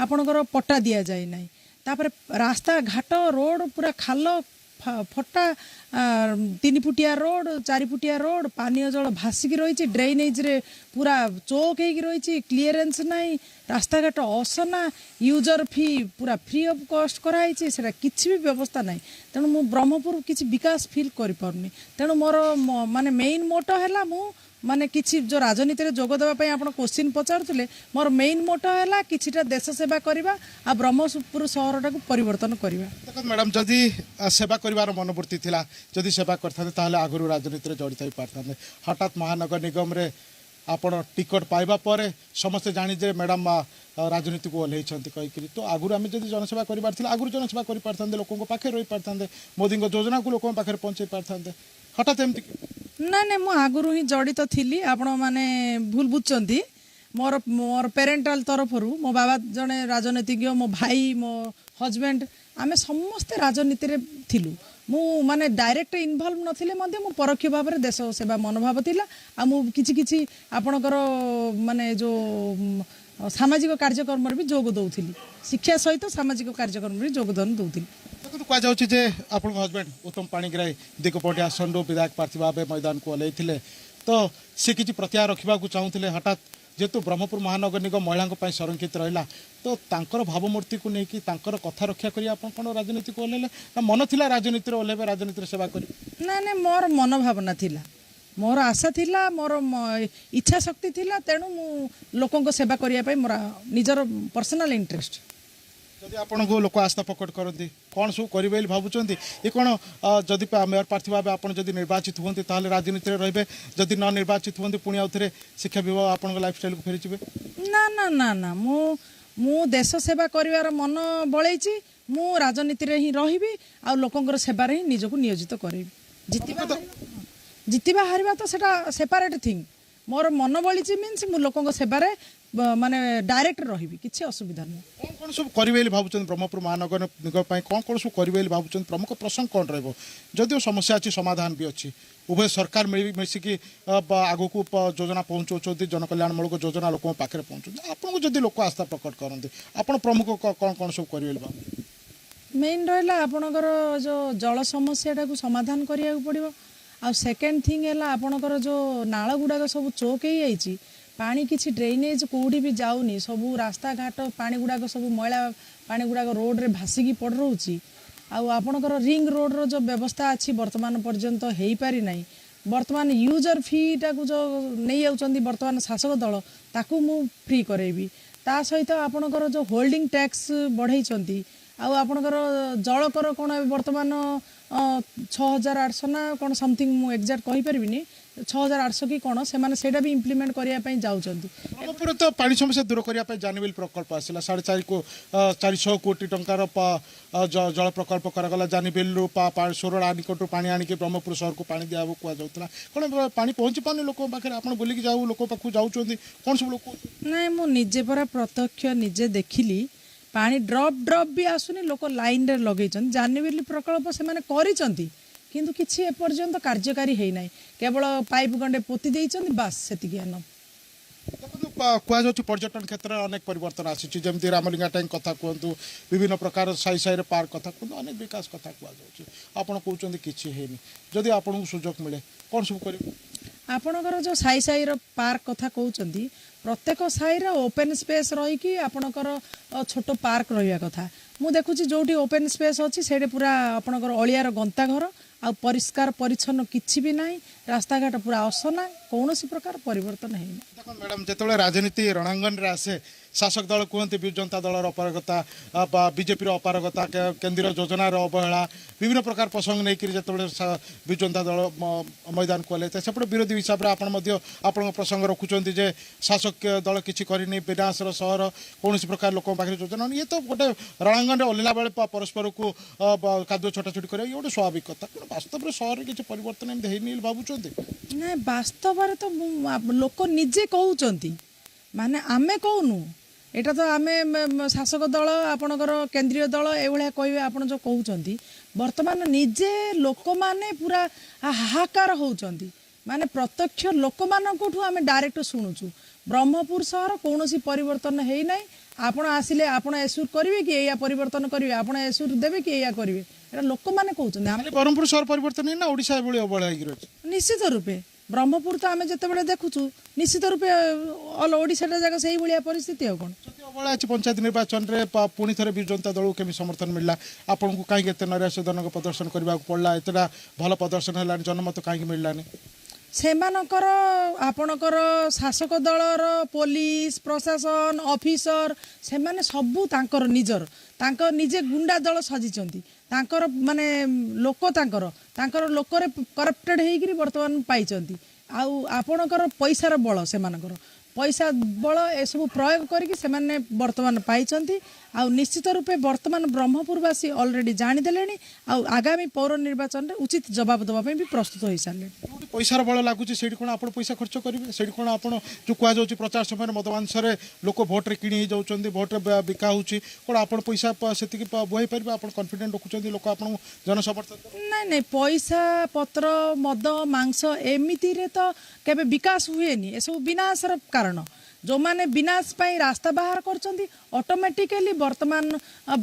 ଆପଣଙ୍କର ପଟ୍ଟା ଦିଆଯାଇ ନାହିଁ ତାପରେ ରାସ୍ତା ଘାଟ ରୋଡ଼ ପୁରା ଖାଲ ଫଟା 3 ଫୁଟିଆ ରୋଡ଼ 4 ଫୁଟିଆ ରୋଡ଼ ପାନୀୟ ଜଳ ଭାସିକି ରହିଛି ଡ୍ରେନେଜରେ ପୁରା ଚୋକ୍ ହେଇକି ରହିଛି କ୍ଲିୟରେନ୍ସ ନାହିଁ ରାସ୍ତାଘାଟ ଅସନା ୟୁଜର ଫି ପୁରା ଫ୍ରି ଅଫ୍ କଷ୍ଟ କରାହେଇଛି ସେଟା କିଛି ବି ବ୍ୟବସ୍ଥା ନାହିଁ ତେଣୁ ମୁଁ ବ୍ରହ୍ମପୁର କିଛି ବିକାଶ ଫିଲ୍ କରିପାରୁନି ତେଣୁ ମୋର ମାନେ ମେନ୍ ମୋଟୋ ହେଲା ମୁଁ ମାନେ କିଛି ଯେଉଁ ରାଜନୀତିରେ ଯୋଗ ଦେବା ପାଇଁ ଆପଣ କ୍ୱେଶ୍ଚିନ୍ ପଚାରୁଥିଲେ ମୋର ମେନ୍ ମୋଟୋ ହେଲା କିଛିଟା ଦେଶ ସେବା କରିବା ଆଉ ବ୍ରହ୍ମପୁର ସହରଟାକୁ ପରିବର୍ତ୍ତନ କରିବା ଦେଖନ୍ତୁ ମ୍ୟାଡ଼ାମ୍ ଯଦି ସେବା କରିବାର ମନୋବୃତ୍ତି ଥିଲା ଯଦି ସେବା କରିଥାନ୍ତେ ତାହେଲେ ଆଗରୁ ରାଜନୀତିରେ ଜଡ଼ିତ ହୋଇପାରିଥାନ୍ତେ ହଠାତ୍ ମହାନଗର ନିଗମରେ ଆପଣ ଟିକଟ ପାଇବା ପରେ ସମସ୍ତେ ଜାଣିଯେ ମ୍ୟାଡ଼ାମ୍ ରାଜନୀତିକୁ ଓହ୍ଲେଇଛନ୍ତି କହିକିରି ତ ଆଗରୁ ଆମେ ଯଦି ଜନସେବା କରିବାର ଥିଲା ଆଗରୁ ଜନସେବା କରିପାରିଥାନ୍ତେ ଲୋକଙ୍କ ପାଖରେ ରହିପାରିଥାନ୍ତେ ମୋଦିଙ୍କ ଯୋଜନାକୁ ଲୋକଙ୍କ ପାଖରେ ପହଞ୍ଚାଇ ପାରିଥାନ୍ତେ ହଠାତ୍ ଏମିତି ନା ନା ମୁଁ ଆଗରୁ ହିଁ ଜଡ଼ିତ ଥିଲି ଆପଣ ମାନେ ଭୁଲ ବୁଝୁଛନ୍ତି ମୋର ପ୍ୟାରେଣ୍ଟାଲ ତରଫରୁ ମୋ ବାବା ଜଣେ ରାଜନୀତିଜ୍ଞ ମୋ ଭାଇ ମୋ ହଜବେଣ୍ଡ ଆମେ ସମସ୍ତେ ରାଜନୀତିରେ ଥିଲୁ ମୁଁ ମାନେ ଡାଇରେକ୍ଟ ଇନଭଲ୍ଭ ନଥିଲେ ମଧ୍ୟ ମୁଁ ପରୋକ୍ଷ ଭାବରେ ଦେଶ ସେବା ମନୋଭାବ ଥିଲା ଆଉ ମୁଁ କିଛି କିଛି ଆପଣଙ୍କର ମାନେ ଯେଉଁ ସାମାଜିକ କାର୍ଯ୍ୟକ୍ରମରେ ବି ଯୋଗ ଦେଉଥିଲି ଶିକ୍ଷା ସହିତ ସାମାଜିକ କାର୍ଯ୍ୟକ୍ରମରେ ଯୋଗଦାନ ଦେଉଥିଲି ଦେଖନ୍ତୁ କୁହାଯାଉଛି ଯେ ଆପଣଙ୍କ ହଜବେଣ୍ଡ ଉତ୍ତମ ପାଣିଗ୍ରାହୀ ଦିଗପଟି ଆସନରୁ ବିଧାୟକ ପ୍ରାର୍ଥୀ ଭାବେ ମଇଦାନକୁ ଓହ୍ଲାଇଥିଲେ ତ ସେ କିଛି ପ୍ରତ୍ୟାହାର ରଖିବାକୁ ଚାହୁଁଥିଲେ ହଠାତ୍ ଯେହେତୁ ବ୍ରହ୍ମପୁର ମହାନଗର ନିଗମ ମହିଳାଙ୍କ ପାଇଁ ସଂରକ୍ଷିତ ରହିଲା ତ ତାଙ୍କର ଭାବମୂର୍ତ୍ତିକୁ ନେଇକି ତାଙ୍କର କଥା ରକ୍ଷା କରି ଆପଣ କ'ଣ ରାଜନୀତିକୁ ଓହ୍ଲାଇଲେ ନା ମନ ଥିଲା ରାଜନୀତିରେ ଓହ୍ଲାଇବେ ରାଜନୀତିରେ ସେବା କରିବେ ନା ନା ମୋର ମନୋଭାବନା ଥିଲା ମୋର ଆଶା ଥିଲା ମୋର ଇଚ୍ଛା ଶକ୍ତି ଥିଲା ତେଣୁ ମୁଁ ଲୋକଙ୍କ ସେବା କରିବା ପାଇଁ ମୋର ନିଜର ପର୍ସନାଲ ଇଣ୍ଟରେଷ୍ଟ ଯଦି ଆପଣଙ୍କୁ ଲୋକ ଆସ୍ଥା ପ୍ରକଟ କରନ୍ତି କ'ଣ ସବୁ କରିବେ ବୋଲି ଭାବୁଛନ୍ତି ଏ କ'ଣ ଯଦି ମେୟର ପ୍ରାର୍ଥୀ ଭାବେ ଆପଣ ଯଦି ନିର୍ବାଚିତ ହୁଅନ୍ତି ତାହେଲେ ରାଜନୀତିରେ ରହିବେ ଯଦି ନ ନିର୍ବାଚିତ ହୁଅନ୍ତି ପୁଣି ଆଉ ଥରେ ଶିକ୍ଷା ବିଭାଗ ଆପଣଙ୍କ ଲାଇଫଷ୍ଟାଇଲକୁ ଫେରିଯିବେ ନା ନା ନା ନା ମୁଁ ଦେଶ ସେବା କରିବାର ମନ ବଳେଇଛି ମୁଁ ରାଜନୀତିରେ ହିଁ ରହିବି ଆଉ ଲୋକଙ୍କର ସେବାରେ ହିଁ ନିଜକୁ ନିୟୋଜିତ କରିବି ଜିତିବା ହାରିବା ତ ସେଟା ସେପାରେଟ୍ ଥିଙ୍ଗ ମୋର ମନ ବଳିଛି ମିନ୍ସ ମୁଁ ଲୋକଙ୍କ ସେବାରେ ମାନେ ଡାଇରେକ୍ଟ ରହିବି କିଛି ଅସୁବିଧା ନୁହେଁ କ'ଣ କ'ଣ ସବୁ କରିବେ ବୋଲି ଭାବୁଛନ୍ତି ବ୍ରହ୍ମପୁର ମହାନଗର ନିଗମ ପାଇଁ କ'ଣ କ'ଣ ସବୁ କରିବେ ବୋଲି ଭାବୁଛନ୍ତି ପ୍ରମୁଖ ପ୍ରସଙ୍ଗ କ'ଣ ରହିବ ଯଦିଓ ସମସ୍ୟା ଅଛି ସମାଧାନ ବି ଅଛି ଉଭୟ ସରକାର ମିଶିକି ଆଗକୁ ଯୋଜନା ପହଞ୍ଚାଉଛନ୍ତି ଜନକଲ୍ୟାଣମୂଳକ ଯୋଜନା ଲୋକଙ୍କ ପାଖରେ ପହଞ୍ଚୁଛନ୍ତି ଆପଣଙ୍କୁ ଯଦି ଲୋକ ଆସ୍ଥା ପ୍ରକଟ କରନ୍ତି ଆପଣ ପ୍ରମୁଖ କ'ଣ କ'ଣ ସବୁ କରିବେ ବୋଲି ଭାବୁଛନ୍ତି ମେନ୍ ରହିଲା ଆପଣଙ୍କର ଯେଉଁ ଜଳ ସମସ୍ୟାଟାକୁ ସମାଧାନ କରିବାକୁ ପଡ଼ିବ ଆଉ ସେକେଣ୍ଡ ଥିଙ୍ଗ ହେଲା ଆପଣଙ୍କର ଯେଉଁ ନାଳ ଗୁଡ଼ାକ ସବୁ ଚୋକ୍ ହେଇଯାଇଛି ପାଣି କିଛି ଡ୍ରେନେଜ୍ କେଉଁଠି ବି ଯାଉନି ସବୁ ରାସ୍ତାଘାଟ ପାଣି ଗୁଡ଼ାକ ସବୁ ମଇଳା ପାଣି ଗୁଡ଼ାକ ରୋଡ଼ରେ ଭାସିକି ପଡ଼ି ରହୁଛି ଆଉ ଆପଣଙ୍କର ରିଙ୍ଗ ରୋଡ଼ର ଯେଉଁ ବ୍ୟବସ୍ଥା ଅଛି ବର୍ତ୍ତମାନ ପର୍ଯ୍ୟନ୍ତ ହେଇପାରି ନାହିଁ ବର୍ତ୍ତମାନ ୟୁଜର ଫିଟାକୁ ଯେଉଁ ନେଇଯାଉଛନ୍ତି ବର୍ତ୍ତମାନ ଶାସକ ଦଳ ତାକୁ ମୁଁ ଫ୍ରି କରାଇବି ତା ସହିତ ଆପଣଙ୍କର ଯେଉଁ ହୋଲ୍ଡିଂ ଟ୍ୟାକ୍ସ ବଢ଼େଇଛନ୍ତି ଆଉ ଆପଣଙ୍କର ଜଳକର କ'ଣ ବର୍ତ୍ତମାନ 6800 ନା କ'ଣ ସମଥିଙ୍ଗ ମୁଁ ଏକ୍ଜାକ୍ଟ କହିପାରିବିନି 6800 କି କ'ଣ ସେମାନେ ସେଇଟା ବି ଇମ୍ପ୍ଲିମେଣ୍ଟ କରିବା ପାଇଁ ଯାଉଛନ୍ତି ବ୍ରହ୍ମପୁର ତ ପାଣି ସମସ୍ୟା ଦୂର କରିବା ପାଇଁ ଜାନିବିଲ ପ୍ରକଳ୍ପ ଆସିଲା 450 କୋଟି ଟଙ୍କାର ଜଳ ପ୍ରକଳ୍ପ କରାଗଲା ଜାନିବିଲରୁ ସୋରଡ଼ା ନିକଟରୁ ପାଣି ଆଣିକି ବ୍ରହ୍ମପୁର ସହରକୁ ପାଣି ଦିଆହେବ କୁହାଯାଉଥିଲା କ'ଣ ପାଣି ପହଞ୍ଚି ପାରୁନି ଲୋକଙ୍କ ପାଖରେ ଆପଣ ବୁଲିକି ଲୋକ ପାଖକୁ ଯାଉଛନ୍ତି କ'ଣ ସବୁ ଲୋକ ନାଇଁ ମୁଁ ନିଜେ ପରା ପ୍ରତ୍ୟକ୍ଷ ନିଜେ ଦେଖିଲି ପାଣି ଡ୍ରପ୍ ବି ଆସୁନି ଲୋକ ଲାଇନରେ ଲଗେଇଛନ୍ତି ଜାନିବିଲି ପ୍ରକଳ୍ପ ସେମାନେ କରିଛନ୍ତି କିନ୍ତୁ କିଛି ଏପର୍ଯ୍ୟନ୍ତ କାର୍ଯ୍ୟକାରୀ ହେଇନାହିଁ କେବଳ ପାଇପ୍ ଗଣ୍ଡେ ପୋତି ଦେଇଛନ୍ତି ବାସ୍ ସେତିକି ଆନ ଦେଖନ୍ତୁ କୁହାଯାଉଛି ପର୍ଯ୍ୟଟନ କ୍ଷେତ୍ରରେ ଅନେକ ପରିବର୍ତ୍ତନ ଆସିଛି ଯେମିତି ରାମଲିଙ୍ଗା ଟ୍ୟାଙ୍କ କଥା କୁହନ୍ତୁ ବିଭିନ୍ନ ପ୍ରକାର ସାହି ସାହିରେ ପାର୍କ କଥା କୁହନ୍ତୁ ଅନେକ ବିକାଶ କଥା କୁହାଯାଉଛି ଆପଣ କହୁଛନ୍ତି କିଛି ହେଇନି ଯଦି ଆପଣଙ୍କୁ ସୁଯୋଗ ମିଳେ କ'ଣ ସବୁ କରିବେ ଆପଣଙ୍କର ଯେଉଁ ସାହି ସାହିର ପାର୍କ କଥା କହୁଛନ୍ତି ପ୍ରତ୍ୟେକ ସାହିରେ ଓପେନ୍ ସ୍ପେସ୍ ରହିକି ଆପଣଙ୍କର ଛୋଟ ପାର୍କ ରହିବା କଥା ମୁଁ ଦେଖୁଛି ଯେଉଁଠି ଓପେନ୍ ସ୍ପେସ୍ ଅଛି ସେଇଠି ପୁରା ଆପଣଙ୍କର ଅଳିଆର ଗନ୍ତା ଘର ଆଉ ପରିଷ୍କାର ପରିଚ୍ଛନ୍ନ କିଛି ବି ନାହିଁ ରାସ୍ତାଘାଟ ପୁରା ଅସନା କୌଣସି ପ୍ରକାର ପରିବର୍ତ୍ତନ ହେଇନି ଦେଖନ୍ତୁ ମ୍ୟାଡ଼ାମ୍ ଯେତେବେଳେ ରାଜନୀତି ରଣାଙ୍ଗନରେ ଆସେ ଶାସକ ଦଳ କୁହନ୍ତି ବିଜୁ ଜନତା ଦଳର ଅପାରଗତା ବିଜେପିର ଅପାରଗତା କେନ୍ଦ୍ରୀୟ ଯୋଜନାର ଅବହେଳା ବିଭିନ୍ନ ପ୍ରକାର ପ୍ରସଙ୍ଗ ନେଇକରି ଯେତେବେଳେ ବିଜୁ ଜନତା ଦଳ ମଇଦାନକୁ ଓହ୍ଲାଇଥାଏ ସେପଟେ ବିରୋଧୀ ହିସାବରେ ଆପଣ ମଧ୍ୟ ଆପଣଙ୍କ ପ୍ରସଙ୍ଗ ରଖୁଛନ୍ତି ଯେ ଶାସକ ଦଳ କିଛି କରିନି ବିନାଶର ସହର କୌଣସି ପ୍ରକାର ଲୋକଙ୍କ ପାଖରେ ଯୋଜନା ଇଏ ତ ଗୋଟେ ରଣାଙ୍ଗନରେ ଓହ୍ଲାଇଲା ବେଳେ ପରସ୍ପରକୁ କାଦୁଅ ଛଟାଛଟି କରିବା ଇଏ ଗୋଟେ ସ୍ୱାଭାବିକ କଥା କିନ୍ତୁ ବାସ୍ତବରେ ସହରରେ କିଛି ପରିବର୍ତ୍ତନ ଏମିତି ହେଇନି ବୋଲି ଭାବୁଛନ୍ତି ନାଇଁ ବାସ୍ତବରେ ତ ଲୋକ ନିଜେ କହୁଛନ୍ତି ମାନେ ଆମେ କହୁନୁ ଏଇଟା ତ ଆମେ ଶାସକ ଦଳ ଆପଣଙ୍କର କେନ୍ଦ୍ରୀୟ ଦଳ ଏଭଳିଆ କହିବେ ଆପଣ ଯେଉଁ କହୁଛନ୍ତି ବର୍ତ୍ତମାନ ନିଜେ ଲୋକମାନେ ପୁରା ହାହାକାର ହେଉଛନ୍ତି ମାନେ ପ୍ରତ୍ୟକ୍ଷ ଲୋକମାନଙ୍କଠୁ ଆମେ ଡାଇରେକ୍ଟ ଶୁଣୁଛୁ ବ୍ରହ୍ମପୁର ସହର କୌଣସି ପରିବର୍ତ୍ତନ ହେଇନାହିଁ ଆପଣ ଆସିଲେ ଆପଣ ଏସୁର କରିବେ କି ଏଇଆ ପରିବର୍ତ୍ତନ କରିବେ ଆପଣ ଏସୁର ଦେବେ କି ଏଇଆ କରିବେ ଏଇଟା ଲୋକମାନେ କହୁଛନ୍ତି ଆମେ ବ୍ରହ୍ମପୁର ସହର ପରିବର୍ତ୍ତନ ହେଇନି ନା ଓଡ଼ିଶା ଏଭଳି ଅବହେଳା ହେଇକି ରହିଛି ନିଶ୍ଚିତ ରୂପେ ବ୍ରହ୍ମପୁର ତ ଆମେ ଯେତେବେଳେ ଦେଖୁଛୁ ନିଶ୍ଚିତ ରୂପେ ଅଲ ଓଡ଼ିଶାଟା ଯାକ ସେଇଭଳିଆ ପରିସ୍ଥିତି ଆଉ କ'ଣ ଯଦି ଅବହେଳା ଅଛି ପଞ୍ଚାୟତ ନିର୍ବାଚନରେ ପୁଣି ଥରେ ବିଜୁ ଜନତା ଦଳକୁ କେମିତି ସମର୍ଥନ ମିଳିଲା ଆପଣଙ୍କୁ କାହିଁକି ଏତେ ନୈରାଶ୍ୟଜନକ ପ୍ରଦର୍ଶନ କରିବାକୁ ପଡ଼ିଲା ଏତେଟା ଭଲ ପ୍ରଦର୍ଶନ ହେଲାନି ଜନମତ କାହିଁକି ମିଳିଲାନି ସେମାନଙ୍କର ଆପଣଙ୍କର ଶାସକ ଦଳର ପୋଲିସ ପ୍ରଶାସନ ଅଫିସର ସେମାନେ ସବୁ ତାଙ୍କର ନିଜର ତାଙ୍କ ନିଜେ ଗୁଣ୍ଡା ଦଳ ସଜିଛନ୍ତି ତାଙ୍କର ମାନେ ଲୋକ ତାଙ୍କର ଲୋକରେ କରପ୍ଟେଡ୍ ହେଇକିରି ବର୍ତ୍ତମାନ ପାଇଛନ୍ତି ଆଉ ଆପଣଙ୍କର ପଇସାର ବଳ ସେମାନଙ୍କର ପଇସା ବଳ ଏସବୁ ପ୍ରୟୋଗ କରିକି ସେମାନେ ବର୍ତ୍ତମାନ ପାଇଛନ୍ତି ଆଉ ନିଶ୍ଚିତ ରୂପେ ବର୍ତ୍ତମାନ ବ୍ରହ୍ମପୁରବାସୀ ଅଲରେଡି ଜାଣିଦେଲେଣି ଆଉ ଆଗାମୀ ପୌର ନିର୍ବାଚନରେ ଉଚିତ ଜବାବ ଦେବା ପାଇଁ ବି ପ୍ରସ୍ତୁତ ହୋଇସାରିଲେଣି ଯୋଉଠି ପଇସାର ବଳ ଲାଗୁଛି ସେଇଠି କ'ଣ ଆପଣ ପଇସା ଖର୍ଚ୍ଚ କରିବେ ସେଇଠି କ'ଣ ଆପଣ ଯେଉଁ କୁହାଯାଉଛି ପ୍ରଚାର ସମୟରେ ମଦମାଂସରେ ଲୋକ ଭୋଟରେ କିଣି ହେଇଯାଉଛନ୍ତି ଭୋଟରେ ବିକା ହେଉଛି କ'ଣ ଆପଣ ପଇସା ସେତିକି ବୁହାଇ ପାରିବେ ଆପଣ କନଫିଡେଣ୍ଟ ରଖୁଛନ୍ତି ଲୋକ ଆପଣଙ୍କୁ ଜନସମର୍ଥନ ନାଇଁ ପଇସା ପତ୍ର ମଦ ମାଂସ ଏମିତିରେ ତ କେବେ ବିକାଶ ହୁଏନି ଏସବୁ ବିନାଶର କାରଣ ଯେଉଁମାନେ ବିନାଶ ପାଇଁ ରାସ୍ତା ବାହାର କରୁଛନ୍ତି ଅଟୋମେଟିକାଲି ବର୍ତ୍ତମାନ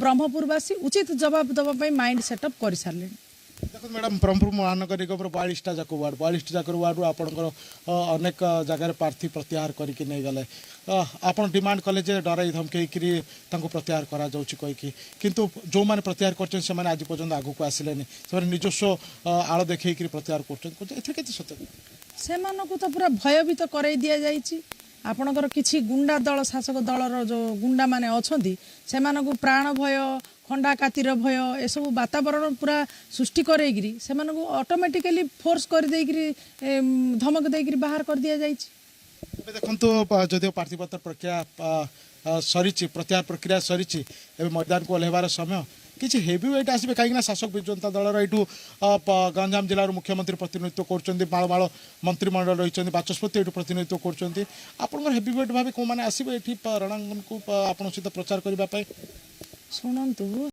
ବ୍ରହ୍ମପୁରବାସୀ ଉଚିତ ଜବାବ ଦେବା ପାଇଁ ମାଇଣ୍ଡ ସେଟଅପ୍ କରିସାରିଲେଣି ଦେଖନ୍ତୁ ମ୍ୟାଡ଼ାମ୍ ବ୍ରହ୍ମପୁର ମହାନଗର ନିଗମର 42ଟା ଯାକ ୱାର୍ଡ଼ 42ଟି ଯାକ ୱାର୍ଡ଼ରୁ ଆପଣଙ୍କର ଅନେକ ଜାଗାରେ ପ୍ରାର୍ଥୀ ପ୍ରତ୍ୟାହାର କରିକି ନେଇଗଲେ ଆପଣ ଡିମାଣ୍ଡ କଲେ ଯେ ଡରାଇ ଧମକେଇକିରି ତାଙ୍କୁ ପ୍ରତ୍ୟାହାର କରାଯାଉଛି କହିକି କିନ୍ତୁ ଯେଉଁମାନେ ପ୍ରତ୍ୟାହାର କରିଛନ୍ତି ସେମାନେ ଆଜି ପର୍ଯ୍ୟନ୍ତ ଆଗକୁ ଆସିଲେନି ସେମାନେ ନିଜସ୍ୱ ଆଳ ଦେଖେଇକିରି ପ୍ରତ୍ୟାହାର କରୁଛନ୍ତି ଏଥିରେ କେତେ ସତ୍ୟ ସେମାନଙ୍କୁ ତ ପୁରା ଭୟଭୀତ କରାଇ ଦିଆଯାଇଛି ଆପଣଙ୍କର କିଛି ଗୁଣ୍ଡା ଦଳ ଶାସକ ଦଳର ଯେଉଁ ଗୁଣ୍ଡାମାନେ ଅଛନ୍ତି ସେମାନଙ୍କୁ ପ୍ରାଣ ଭୟ ଖଣ୍ଡା କାତିର ଭୟ ଏସବୁ ବାତାବରଣ ପୁରା ସୃଷ୍ଟି କରେଇକିରି ସେମାନଙ୍କୁ ଅଟୋମେଟିକାଲି ଫୋର୍ସ କରିଦେଇକିରି ଧମକ ଦେଇକିରି ବାହାର କରିଦିଆଯାଇଛି ଏବେ ଦେଖନ୍ତୁ ଯଦିଓ ପ୍ରାର୍ଥୀପତ୍ର ପ୍ରକ୍ରିୟା ସରିଛି ପ୍ରତ୍ୟାହାର ପ୍ରକ୍ରିୟା ସରିଛି ଏବେ ମଇଦାନକୁ ଓହ୍ଲାଇବାର ସମୟ କିଛି ହେଭି ୱେଟ୍ ଆସିବେ କାହିଁକିନା ଶାସକ ବିଜୁ ଜନତା ଦଳର ଏଇଠୁ ଗଞ୍ଜାମ ଜିଲ୍ଲାରୁ ମୁଖ୍ୟମନ୍ତ୍ରୀ ପ୍ରତିନିଧିତ୍ୱ କରୁଛନ୍ତି ମାଳ ମନ୍ତ୍ରିମଣ୍ଡଳ ରହିଛନ୍ତି ବାଚସ୍ପତି ଏଇଠୁ ପ୍ରତିନିଧିତ୍ୱ କରୁଛନ୍ତି ଆପଣଙ୍କର ହେଭି ୱେଟ୍ ଭାବେ କେଉଁମାନେ ଆସିବେ ଏଠି ରଣାଙ୍ଗନକୁ ଆପଣଙ୍କ ସହିତ ପ୍ରଚାର କରିବା ପାଇଁ ଶୁଣନ୍ତୁ